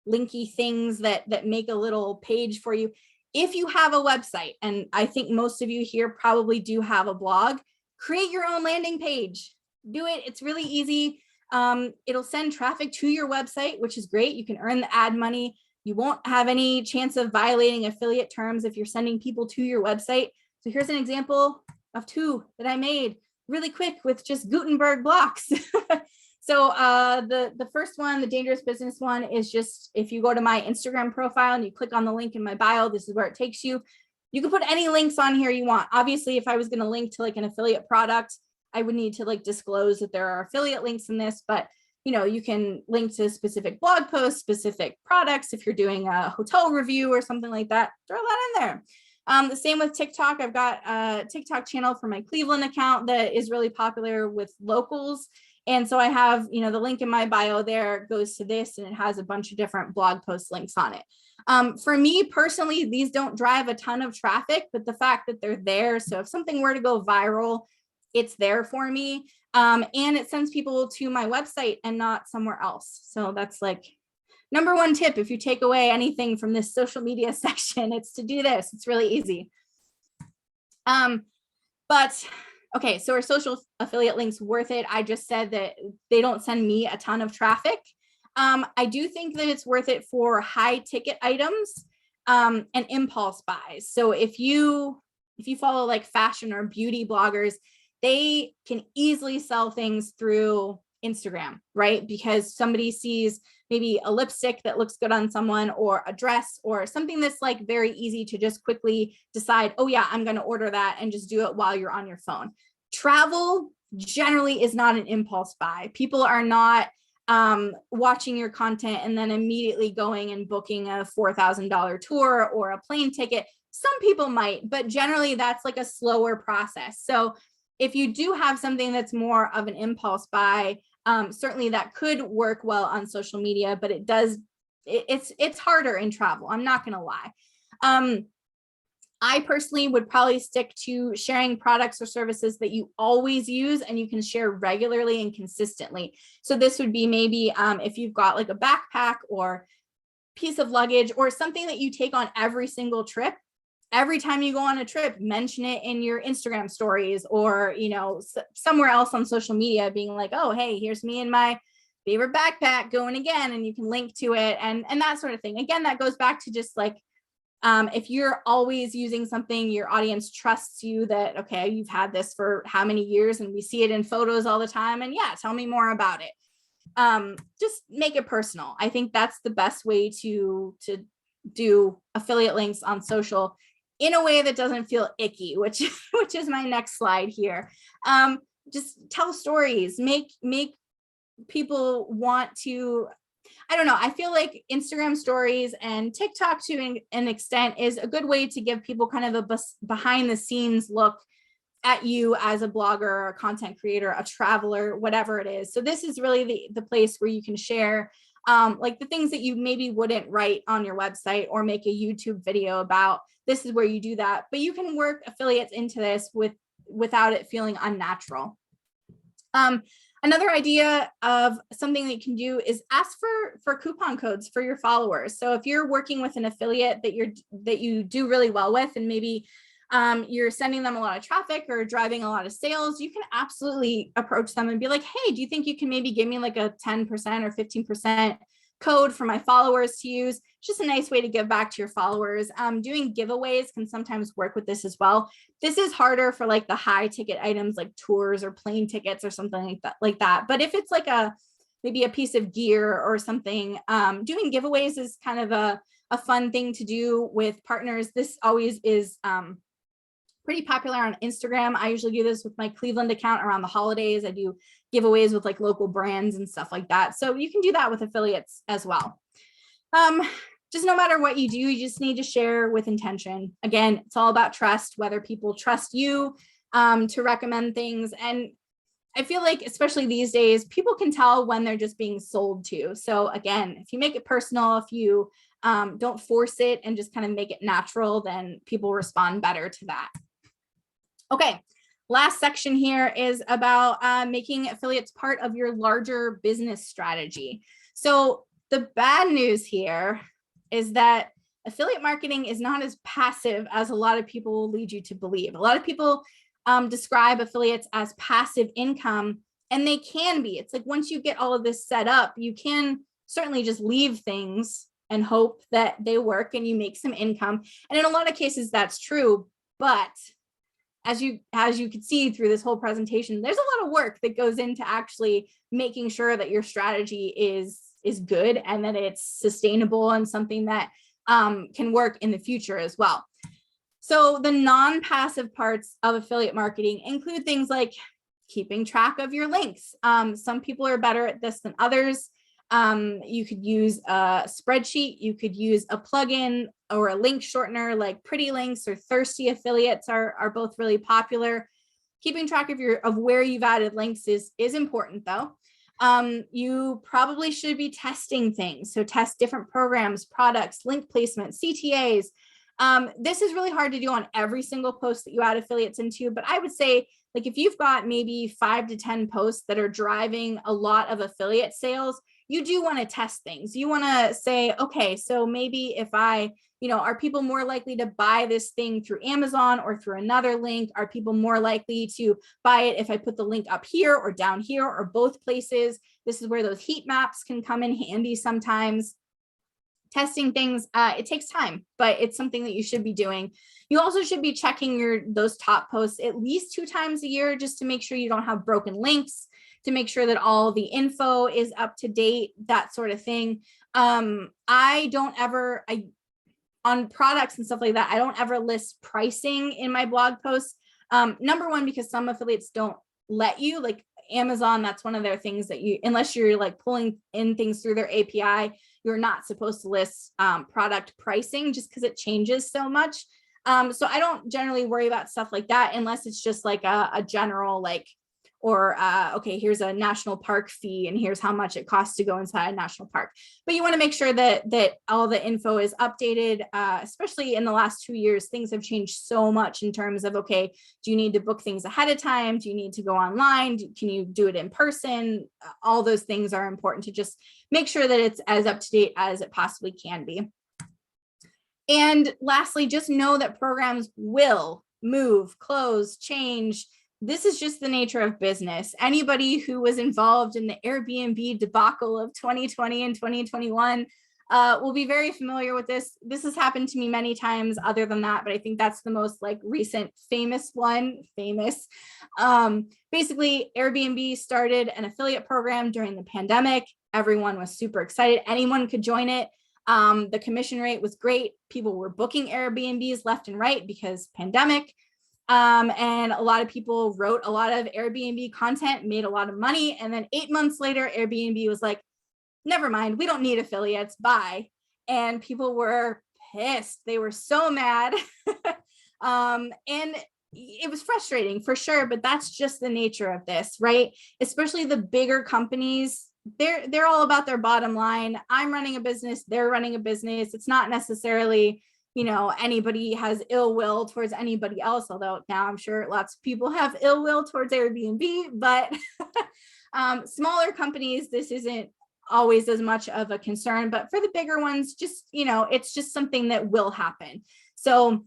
linky things that make a little page for you. If you have a website, and I think most of you here probably do have a blog, create your own landing page. Do it. It's really easy. It'll send traffic to your website, which is great. You can earn the ad money. You won't have any chance of violating affiliate terms if you're sending people to your website. So here's an example of 2 that I made really quick with just Gutenberg blocks. So the first one, the dangerous business one, is just if you go to my Instagram profile and you click on the link in my bio, this is where it takes you. You can put any links on here you want. Obviously, if I was going to link to like an affiliate product, I would need to like disclose that there are affiliate links in this, but you can link to specific blog posts, specific products. If you're doing a hotel review or something like that, throw that in there. The same with TikTok. I've got a TikTok channel for my Cleveland account that is really popular with locals. And so I have, the link in my bio there goes to this, and it has a bunch of different blog post links on it. For me personally, these don't drive a ton of traffic, but the fact that they're there, so if something were to go viral, it's there for me. And it sends people to my website and not somewhere else. So that's like number 1 tip. If you take away anything from this social media section, it's to do this. It's really easy. But okay, so are social affiliate links worth it? I just said that they don't send me a ton of traffic. I do think that it's worth it for high ticket items and impulse buys. So if you follow like fashion or beauty bloggers, they can easily sell things through Instagram, right? Because somebody sees maybe a lipstick that looks good on someone, or a dress, or something that's like very easy to just quickly decide, oh yeah, I'm going to order that, and just do it while you're on your phone. Travel generally is not an impulse buy. People are not watching your content and then immediately going and booking a $4,000 tour or a plane ticket. Some people might, but generally that's like a slower process. So if you do have something that's more of an impulse buy, certainly that could work well on social media, but it's harder in travel. I'm not going to lie. I personally would probably stick to sharing products or services that you always use and you can share regularly and consistently. So this would be maybe if you've got like a backpack or piece of luggage or something that you take on every single trip. Every time you go on a trip, mention it in your Instagram stories or, somewhere else on social media, being like, oh, hey, here's me in my favorite backpack going again. And you can link to it and that sort of thing. Again, that goes back to just like, if you're always using something, your audience trusts you that, okay, you've had this for how many years and we see it in photos all the time. And yeah, tell me more about it. Just make it personal. I think that's the best way to do affiliate links on social in a way that doesn't feel icky, which is my next slide here. Just tell stories, make people want to, I don't know. I feel like Instagram stories and TikTok to an extent is a good way to give people kind of a behind the scenes look at you as a blogger, a content creator, a traveler, whatever it is. So this is really the place where you can share like the things that you maybe wouldn't write on your website or make a YouTube video about. This is where you do that, but you can work affiliates into this without it feeling unnatural. Another idea of something that you can do is ask for coupon codes for your followers. So if you're working with an affiliate that you do really well with, and maybe you're sending them a lot of traffic or driving a lot of sales, you can absolutely approach them and be like, hey, do you think you can maybe give me like a 10% or 15% code for my followers to use? It's just a nice way to give back to your followers. Doing giveaways can sometimes work with this as well. This is harder for like the high ticket items like tours or plane tickets or something like that. But if it's like maybe a piece of gear or something, doing giveaways is kind of a fun thing to do with partners. This always is pretty popular on Instagram. I usually do this with my Cleveland account around the holidays. I do giveaways with like local brands and stuff like that. So you can do that with affiliates as well. Just no matter what you do, you just need to share with intention. Again, it's all about trust, whether people trust you to recommend things. And I feel like, especially these days, people can tell when they're just being sold to. So again, if you make it personal, if you don't force it and just kind of make it natural, then people respond better to that. Okay, last section here is about making affiliates part of your larger business strategy. So the bad news here is that affiliate marketing is not as passive as a lot of people will lead you to believe. A lot of people describe affiliates as passive income, and they can be. It's like once you get all of this set up, you can certainly just leave things and hope that they work and you make some income. And in a lot of cases, that's true. But as you can see through this whole presentation, there's a lot of work that goes into actually making sure that your strategy is good and that it's sustainable and something that can work in the future as well. So the non-passive parts of affiliate marketing include things like keeping track of your links. Some people are better at this than others. You could use a spreadsheet, you could use a plugin or a link shortener like Pretty Links or Thirsty Affiliates are both really popular. Keeping track of where you've added links is important though. You probably should be testing things. So test different programs, products, link placement, CTAs. This is really hard to do on every single post that you add affiliates into, but I would say like if you've got maybe 5 to 10 posts that are driving a lot of affiliate sales, you do want to test things. You want to say, okay, so maybe if are people more likely to buy this thing through Amazon or through another link? Are people more likely to buy it if I put the link up here or down here or both places? This is where those heat maps can come in handy sometimes. Testing things, it takes time, but it's something that you should be doing. You also should be checking those top posts at least 2 times a year just to make sure you don't have broken links, to make sure that all the info is up to date, that sort of thing. On products and stuff like that, I don't ever list pricing in my blog posts. Number one, because some affiliates don't let you, like Amazon, that's one of their things that unless you're like pulling in things through their API, you're not supposed to list product pricing just because it changes so much. So I don't generally worry about stuff like that unless it's just like a general okay, here's a national park fee and here's how much it costs to go inside a national park. But you want to make sure that all the info is updated, especially in the last 2 years. Things have changed so much in terms of, okay, do you need to book things ahead of time? Do you need to go online? Can you do it in person? All those things are important to just make sure that it's as up to date as it possibly can be. And lastly, just know that programs will move, close, change. This is just the nature of business. Anybody who was involved in the Airbnb debacle of 2020 and 2021 will be very familiar with this. This has happened to me many times other than that, but I think that's the most like recent famous one. Basically, Airbnb started an affiliate program during the pandemic. Everyone was super excited. Anyone could join it. The commission rate was great. People were booking Airbnbs left and right because pandemic. And a lot of people wrote a lot of Airbnb content, made a lot of money. And then 8 months later, Airbnb was like, never mind, we don't need affiliates, bye. And people were pissed. They were so mad. And it was frustrating for sure, but that's just the nature of this, right? Especially the bigger companies, they're all about their bottom line. I'm running a business, they're running a business. It's not necessarily anybody has ill will towards anybody else, although now I'm sure lots of people have ill will towards Airbnb, but smaller companies, this isn't always as much of a concern, but for the bigger ones, just, it's just something that will happen. So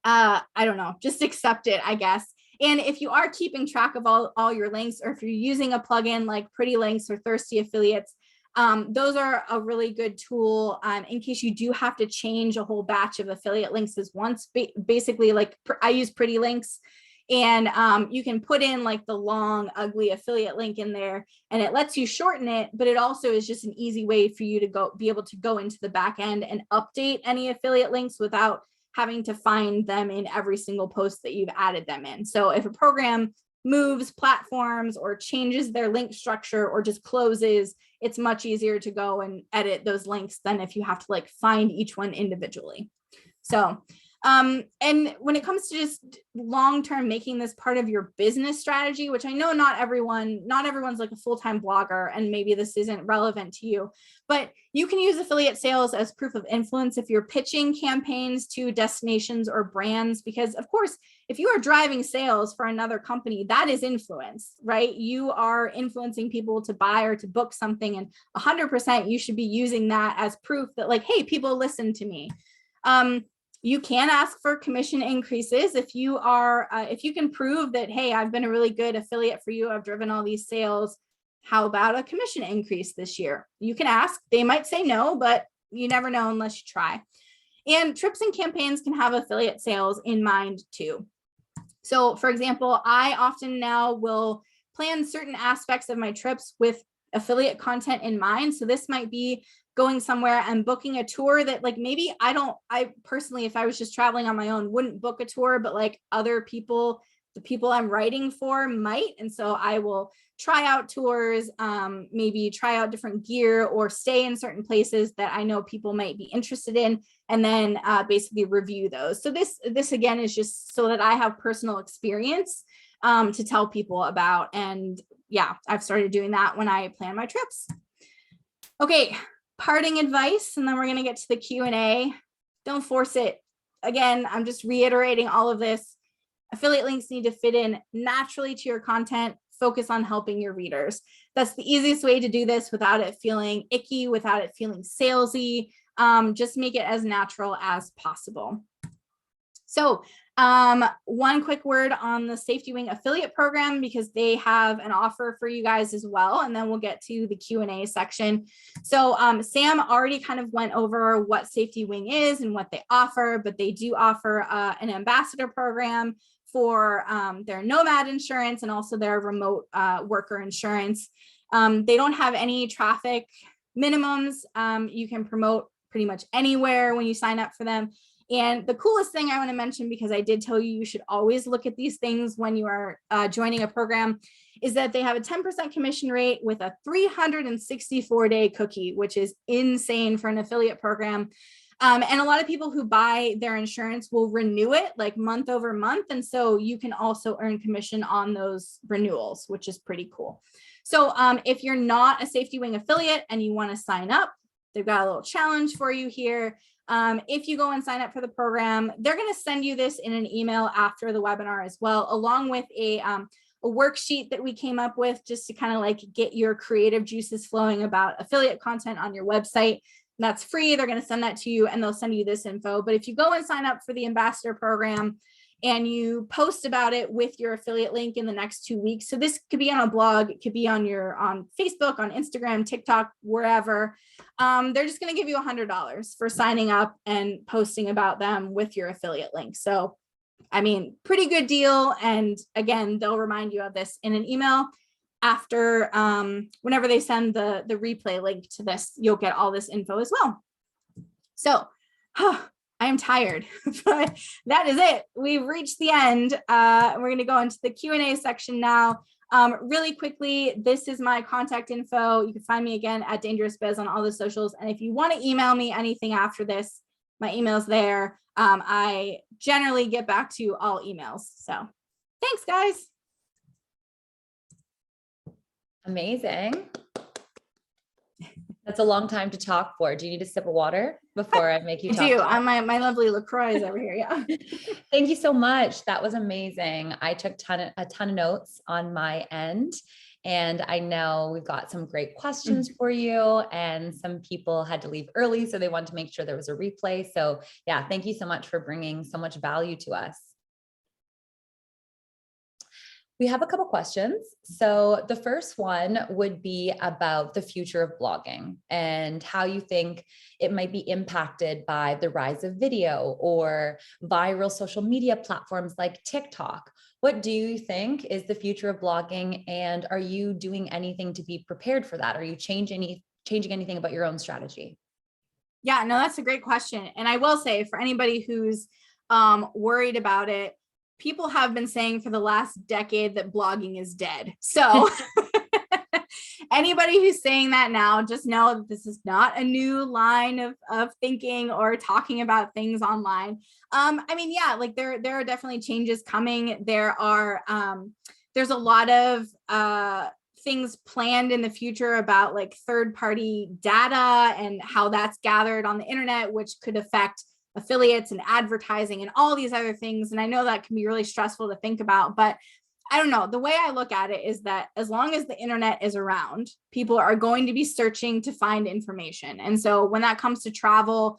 I don't know, just accept it, I guess. And if you are keeping track of all your links, or if you're using a plugin like Pretty Links or Thirsty Affiliates, those are a really good tool in case you do have to change a whole batch of affiliate links as once. Basically, like I use Pretty Links, and you can put in like the long, ugly affiliate link in there, and it lets you shorten it, but it also is just an easy way for you to be able to go into the back end and update any affiliate links without having to find them in every single post that you've added them in. So if a program moves platforms or changes their link structure or just closes, it's much easier to go and edit those links than if you have to like find each one individually. So and when it comes to just long-term making this part of your business strategy, which I know not everyone's like a full-time blogger, and maybe this isn't relevant to you, but you can use affiliate sales as proof of influence if you're pitching campaigns to destinations or brands, because of course, if you are driving sales for another company, that is influence, right? You are influencing people to buy or to book something, and 100% you should be using that as proof that like, hey, people listen to me. You can ask for commission increases if you are, if you can prove that, hey, I've been a really good affiliate for you, I've driven all these sales. How about a commission increase this year? You can ask. They might say no, but you never know unless you try. And trips and campaigns can have affiliate sales in mind too. So for example, I often now will plan certain aspects of my trips with affiliate content in mind. So this might be going somewhere and booking a tour that like maybe I personally, if I was just traveling on my own, wouldn't book a tour, but like other people, the people I'm writing for might. And so I will try out tours, maybe try out different gear or stay in certain places that I know people might be interested in, and then basically review those. So this again is just so that I have personal experience to tell people about. And yeah, I've started doing that when I plan my trips. Okay, parting advice, and then we're going to get to the Q&A. Don't force it. Again, I'm just reiterating all of this. Affiliate links need to fit in naturally to your content. Focus on helping your readers. That's the easiest way to do this without it feeling icky, without it feeling salesy. Just make it as natural as possible. So one quick word on the Safety Wing affiliate program, because they have an offer for you guys as well. And then we'll get to the Q&A section. So Sam already kind of went over what Safety Wing is and what they offer, but they do offer an ambassador program for their nomad insurance and also their remote worker insurance. They don't have any traffic minimums. You can promote pretty much anywhere when you sign up for them. And the coolest thing I want to mention, because I did tell you should always look at these things when you are joining a program, is that they have a 10% commission rate with a 364-day cookie, which is insane for an affiliate program. And a lot of people who buy their insurance will renew it like month over month. And so you can also earn commission on those renewals, which is pretty cool. So if you're not a Safety Wing affiliate and you want to sign up, they've got a little challenge for you here. If you go and sign up for the program, they're going to send you this in an email after the webinar as well, along with a worksheet that we came up with just to kind of like get your creative juices flowing about affiliate content on your website. And that's free. They're going to send that to you and they'll send you this info. But if you go and sign up for the ambassador program and you post about it with your affiliate link in the next 2 weeks, so this could be on a blog, it could be on Facebook, on Instagram, TikTok, wherever, they're just going to give you $100 for signing up and posting about them with your affiliate link. So, I mean, pretty good deal. And again, they'll remind you of this in an email after, whenever they send the replay link to this, you'll get all this info as well. So, I am tired, but that is it. We've reached the end. We're going to go into the Q&A section now. Really quickly, this is my contact info. You can find me again at Dangerous Biz on all the socials. And if you want to email me anything after this, my email's there. I generally get back to all emails. So thanks, guys. Amazing. That's a long time to talk for. Do you need a sip of water before I make you talk? I do. My lovely LaCroix is over here. Yeah. Thank you so much. That was amazing. I took a ton of notes on my end. And I know we've got some great questions for you, and some people had to leave early, so they wanted to make sure there was a replay. So yeah, thank you so much for bringing so much value to us. We have a couple questions. So the first one would be about the future of blogging and how you think it might be impacted by the rise of video or viral social media platforms like TikTok. What do you think is the future of blogging, and are you doing anything to be prepared for that? Are you changing anything about your own strategy? Yeah, no, that's a great question. And I will say, for anybody who's worried about it, people have been saying for the last decade that blogging is dead. So anybody who's saying that now, just know that this is not a new line of thinking or talking about things online. I mean, yeah, like there are definitely changes coming. There's a lot of things planned in the future about like third-party data and how that's gathered on the internet, which could affect affiliates and advertising and all these other things. And I know that can be really stressful to think about, but I don't know. The way I look at it is that as long as the internet is around, people are going to be searching to find information. And so when that comes to travel,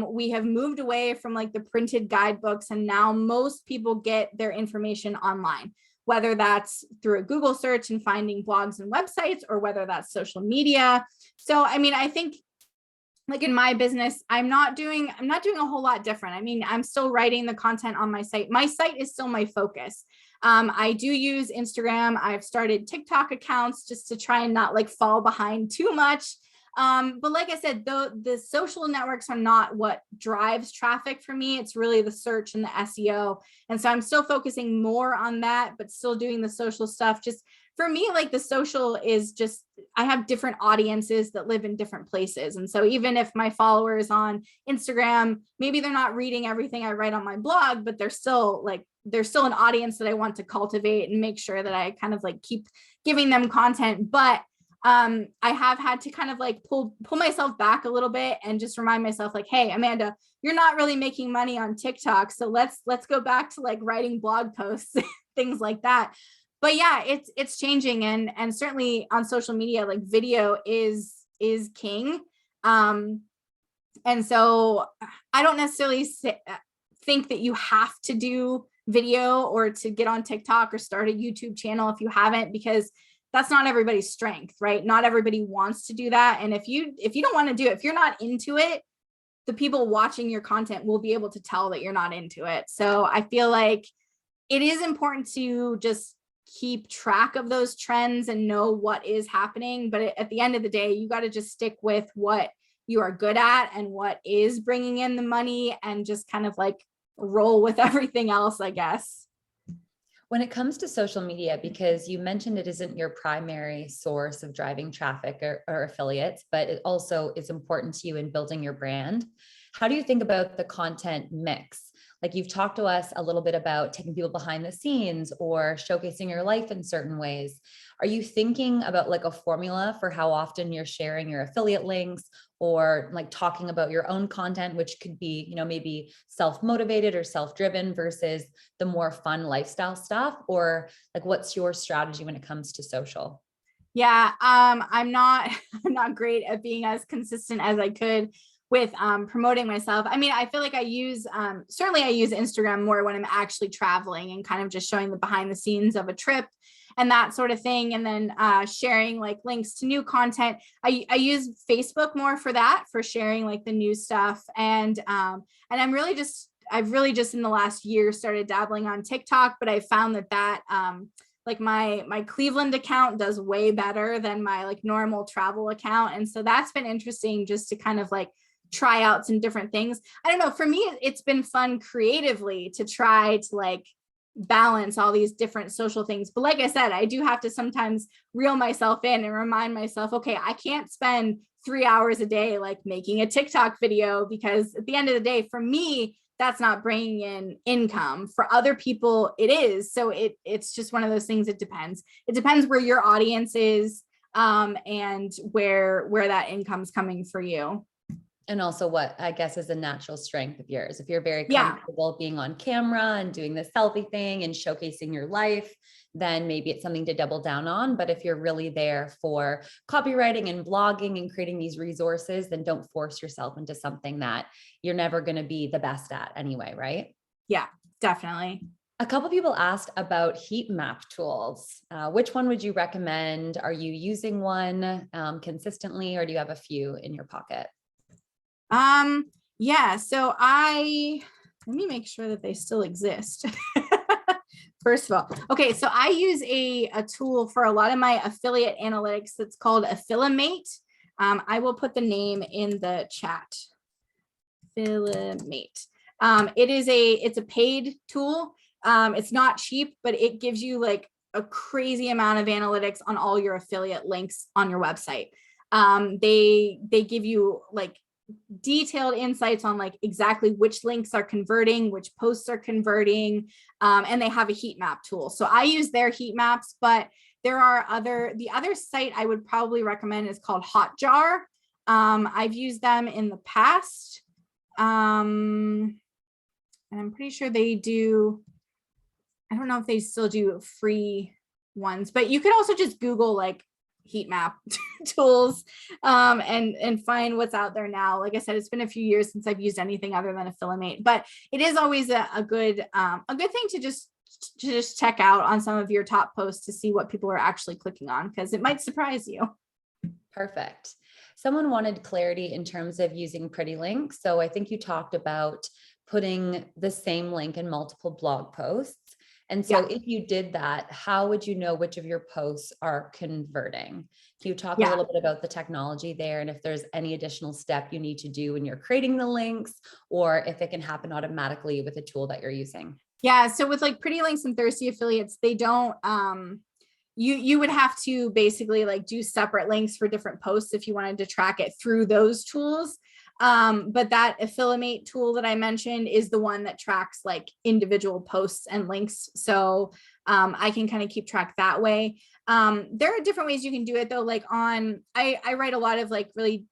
we have moved away from like the printed guidebooks, and now most people get their information online, whether that's through a Google search and finding blogs and websites, or whether that's social media. So, I mean, I think like in my business, I'm not doing a whole lot different. I mean, I'm still writing the content on my site. My site is still my focus. I do use Instagram. I've started TikTok accounts just to try and not like fall behind too much. But like I said, the social networks are not what drives traffic for me. It's really the search and the SEO. And so I'm still focusing more on that, but still doing the social stuff. Just for me, like the social is just, I have different audiences that live in different places. And so even if my followers on Instagram, maybe they're not reading everything I write on my blog, but they're still an audience that I want to cultivate and make sure that I kind of like keep giving them content. But I have had to kind of like pull myself back a little bit and just remind myself like, hey, Amanda, you're not really making money on TikTok. So let's go back to like writing blog posts, things like that. But yeah, it's changing, and certainly on social media, like video is king. And so I don't necessarily think that you have to do video or to get on TikTok or start a YouTube channel if you haven't, because that's not everybody's strength, right? Not everybody wants to do that. And if you don't want to do it, if you're not into it, the people watching your content will be able to tell that you're not into it. So I feel like it is important to just keep track of those trends and know what is happening. But at the end of the day, you got to just stick with what you are good at and what is bringing in the money, and just kind of like roll with everything else, I guess. When it comes to social media, because you mentioned it isn't your primary source of driving traffic or affiliates, but it also is important to you in building your brand, how do you think about the content mix? Like you've talked to us a little bit about taking people behind the scenes or showcasing your life in certain ways. Are you thinking about like a formula for how often you're sharing your affiliate links, or like talking about your own content, which could be, maybe self-motivated or self-driven versus the more fun lifestyle stuff? Or like, what's your strategy when it comes to social? Yeah, I'm not great at being as consistent as I could with promoting myself. I mean, I feel like I use Instagram more when I'm actually traveling and kind of just showing the behind the scenes of a trip and that sort of thing. And then sharing like links to new content. I use Facebook more for that, for sharing like the new stuff. And I've really just in the last year started dabbling on TikTok, but I found that like my Cleveland account does way better than my like normal travel account. And so that's been interesting, just to kind of like try out some different things. I don't know, for me, it's been fun creatively to try to like balance all these different social things. But like I said, I do have to sometimes reel myself in and remind myself, okay, I can't spend 3 hours a day like making a TikTok video, because at the end of the day, for me, that's not bringing in income. For other people, it is. So it's just one of those things. It depends where your audience is, and where that income's coming for you. And also what I guess is a natural strength of yours. If you're very Yeah. comfortable being on camera and doing the selfie thing and showcasing your life, then maybe it's something to double down on. But if you're really there for copywriting and blogging and creating these resources, then don't force yourself into something that you're never going to be the best at anyway, right? Yeah, definitely. A couple people asked about heat map tools. Which one would you recommend? Are you using one consistently, or do you have a few in your pocket? Yeah, so let me make sure that they still exist. First of all, okay, so I use a tool for a lot of my affiliate analytics that's called Affilimate. I will put the name in the chat. Affilimate. It's a paid tool. It's not cheap, but it gives you like a crazy amount of analytics on all your affiliate links on your website. They give you like detailed insights on like exactly which links are converting, which posts are converting, and they have a heat map tool. So I use their heat maps, but there are the other site I would probably recommend is called Hotjar. I've used them in the past. And I'm pretty sure they do, I don't know if they still do free ones, but you could also just Google like heat map tools and find what's out there now. Like I said, it's been a few years since I've used anything other than Affilimate, but it is always a good thing to just check out on some of your top posts to see what people are actually clicking on, because it might surprise you. Perfect. Someone wanted clarity in terms of using pretty links. So I think you talked about putting the same link in multiple blog posts. And so if you did that, how would you know which of your posts are converting? Can you talk a little bit about the technology there, and if there's any additional step you need to do when you're creating the links, or if it can happen automatically with a tool that you're using? Yeah. So with like Pretty Links and Thirsty Affiliates, they don't, you would have to basically like do separate links for different posts if you wanted to track it through those tools. But that Affilimate tool that I mentioned is the one that tracks like individual posts and links. So I can kind of keep track that way. There are different ways you can do it though. Like I write a lot of like really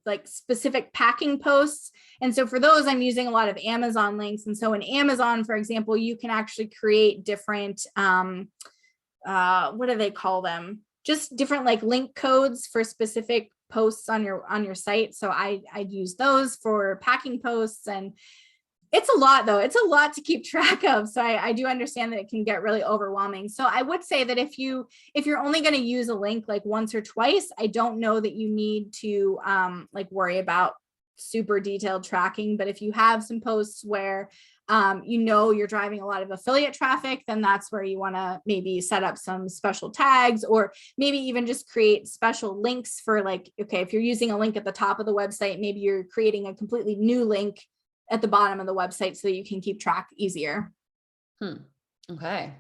like specific packing posts. And so for those, I'm using a lot of Amazon links. And so in Amazon, for example, you can actually create different, what do they call them? Just different like link codes for specific posts on your site. So I'd use those for packing posts, and it's a lot though. It's a lot to keep track of. So I do understand that it can get really overwhelming. So I would say that if you're only going to use a link like once or twice, I don't know that you need to like worry about super detailed tracking. But if you have some posts where you're driving a lot of affiliate traffic, then that's where you want to maybe set up some special tags, or maybe even just create special links for like, okay, if you're using a link at the top of the website, maybe you're creating a completely new link at the bottom of the website so that you can keep track easier. Okay.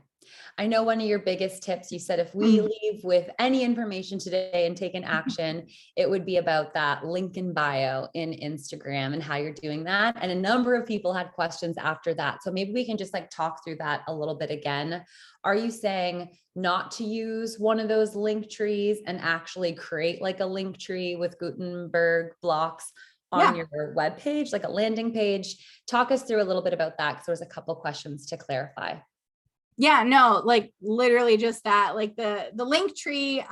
I know one of your biggest tips, you said if we leave with any information today and take an action, it would be about that link in bio in Instagram and how you're doing that. And a number of people had questions after that. So maybe we can just like talk through that a little bit again. Are you saying not to use one of those link trees and actually create like a link tree with Gutenberg blocks on your webpage, like a landing page? Talk us through a little bit about that, because there's a couple questions to clarify. Yeah, no, like literally just that. Like the link tree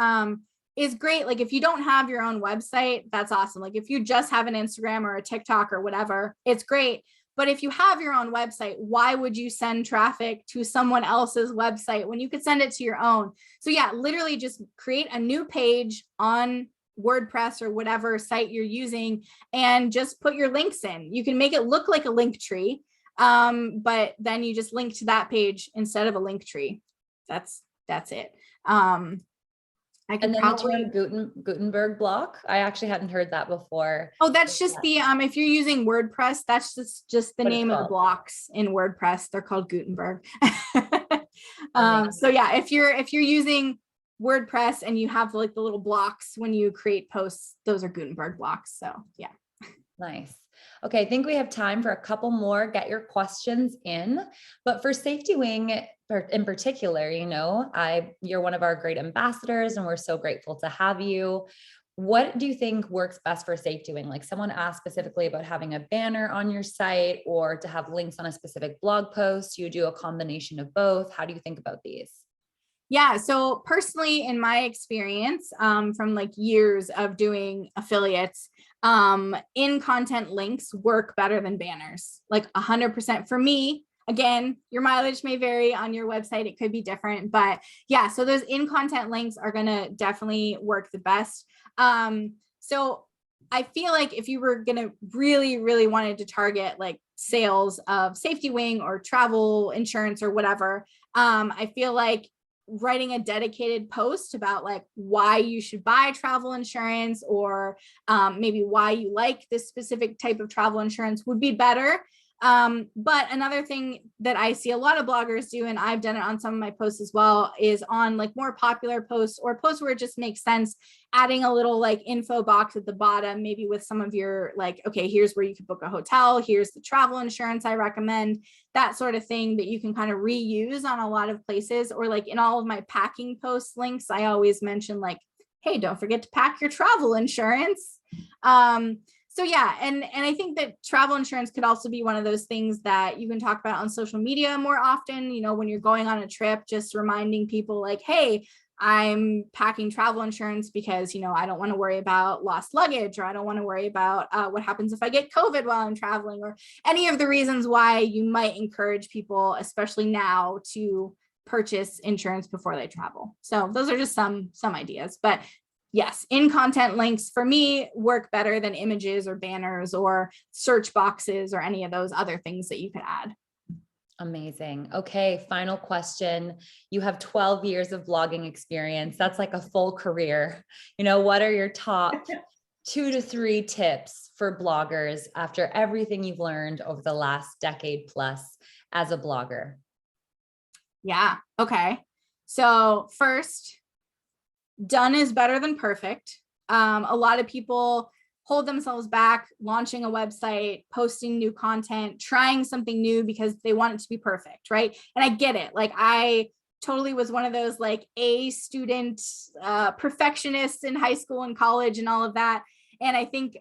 is great. Like if you don't have your own website, that's awesome. Like if you just have an Instagram or a TikTok or whatever, it's great. But if you have your own website, why would you send traffic to someone else's website when you could send it to your own? So yeah, literally just create a new page on WordPress or whatever site you're using and just put your links in. You can make it look like a link tree, but then you just link to that page instead of a link tree. That's it. I could And then probably the term Gutenberg block, I actually hadn't heard that before. Oh, that's just the if you're using WordPress, that's just the name of the blocks in WordPress. They're called Gutenberg. So yeah, if you're using WordPress and you have like the little blocks when you create posts, those are Gutenberg blocks. So yeah. Nice. Okay, I think we have time for a couple more. Get your questions in. But for Safety Wing in particular, you're one of our great ambassadors and we're so grateful to have you. what do you think works best for safe doing? Like someone asked specifically about having a banner on your site or to have links on a specific blog post. You do a combination of both. How do you think about these? Yeah. So personally, in my experience, from like years of doing affiliates, in content links work better than banners, like 100% for me. Again, your mileage may vary on your website. It could be different, but yeah, so those in content links are going to definitely work the best. So I feel like if you were going to really wanted to target like sales of Safety Wing or travel insurance or whatever, I feel like writing a dedicated post about like why you should buy travel insurance or maybe why you like this specific type of travel insurance would be better. But another thing that I see a lot of bloggers do, and I've done it on some of my posts as well, is on like more popular posts or posts where it just makes sense, adding a little like info box at the bottom, maybe with some of your like, okay, here's where you can book a hotel, here's the travel insurance I recommend, that sort of thing that you can kind of reuse on a lot of places. Or like in all of my packing post links, I always mention like, hey, don't forget to pack your travel insurance. So yeah, and I think that travel insurance could also be one of those things that you can talk about on social media more often, you know, when you're going on a trip, just reminding people like, hey, I'm packing travel insurance because, you know, I don't want to worry about lost luggage, or I don't want to worry about what happens if I get COVID while I'm traveling, or any of the reasons why you might encourage people, especially now, to purchase insurance before they travel. So those are just some ideas, but yes, in content links for me work better than images or banners or search boxes or any of those other things that you could add. Amazing. Okay, final question. You have 12 years of blogging experience. That's like a full career. You know, what are your top 2 to 3 tips for bloggers after everything you've learned over the last decade plus as a blogger? Yeah. Okay. So first, done is better than perfect. A lot of people hold themselves back launching a website, posting new content, trying something new because they want it to be perfect, right? And I get it. Like I totally was one of those like A student perfectionists in high school and college and all of that. And I think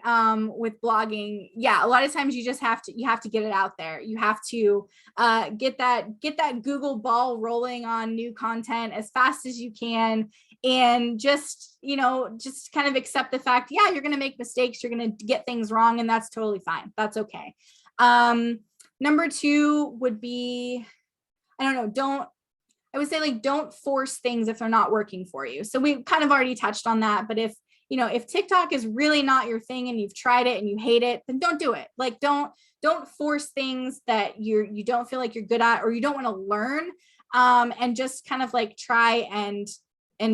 with blogging, yeah, a lot of times you just have to get it out there. You have to get that Google ball rolling on new content as fast as you can, and just, you know, just kind of accept the fact, yeah, you're going to make mistakes, you're going to get things wrong, and that's totally fine. That's okay. Number 2 would be, I would say like, don't force things if they're not working for you. So we kind of already touched on that, but if TikTok is really not your thing and you've tried it and you hate it, then don't do it. Like, don't force things that you don't feel like you're good at or you don't want to learn. And just kind of like try and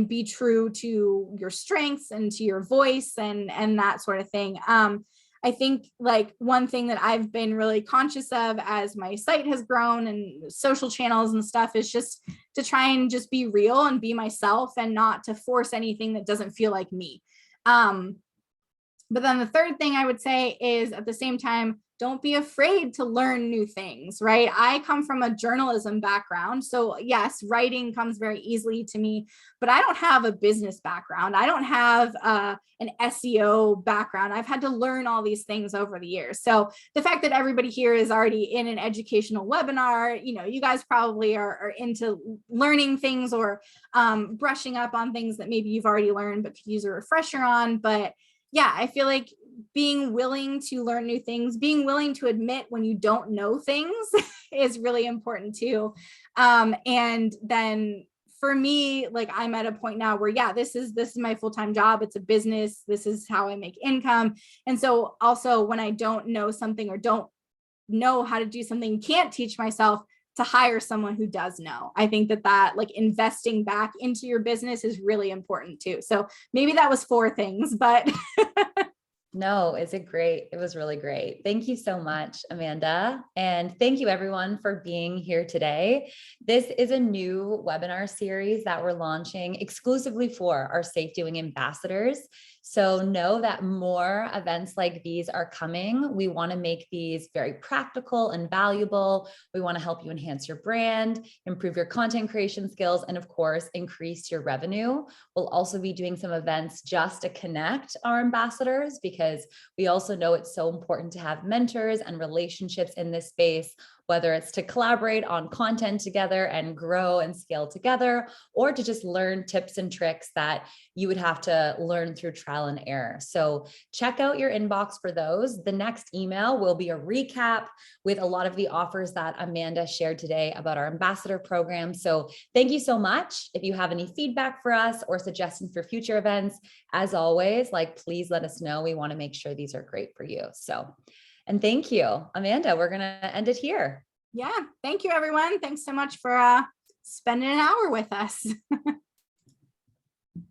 be true to your strengths and to your voice and that sort of thing. I think like one thing that I've been really conscious of as my site has grown and social channels and stuff is just to try and just be real and be myself and not to force anything that doesn't feel like me. But then the third thing I would say is, at the same time, don't be afraid to learn new things, right? I come from a journalism background. So yes, writing comes very easily to me, but I don't have a business background. I don't have an SEO background. I've had to learn all these things over the years. So the fact that everybody here is already in an educational webinar, you know, you guys probably are into learning things or brushing up on things that maybe you've already learned, but could use a refresher on. But yeah, I feel like being willing to learn new things, being willing to admit when you don't know things is really important too. And then for me, like I'm at a point now where, yeah, this is my full-time job. It's a business. This is how I make income. And so also when I don't know something or don't know how to do something, can't teach myself, to hire someone who does know. I think that like investing back into your business is really important too. So maybe that was 4 things, but No, it was really great. Thank you so much, Amanda. And thank you everyone for being here today. This is a new webinar series that we're launching exclusively for our Safe Doing ambassadors. So know that more events like these are coming. We want to make these very practical and valuable. We want to help you enhance your brand, improve your content creation skills, and of course, increase your revenue. We'll also be doing some events just to connect our ambassadors, because we also know it's so important to have mentors and relationships in this space, whether it's to collaborate on content together and grow and scale together, or to just learn tips and tricks that you would have to learn through trial and error. So check out your inbox for those. The next email will be a recap with a lot of the offers that Amanda shared today about our ambassador program. So thank you so much. If you have any feedback for us or suggestions for future events, as always, please let us know. We want to make sure these are great for you. And thank you, Amanda. We're going to end it here. Yeah. Thank you, everyone. Thanks so much for spending an hour with us.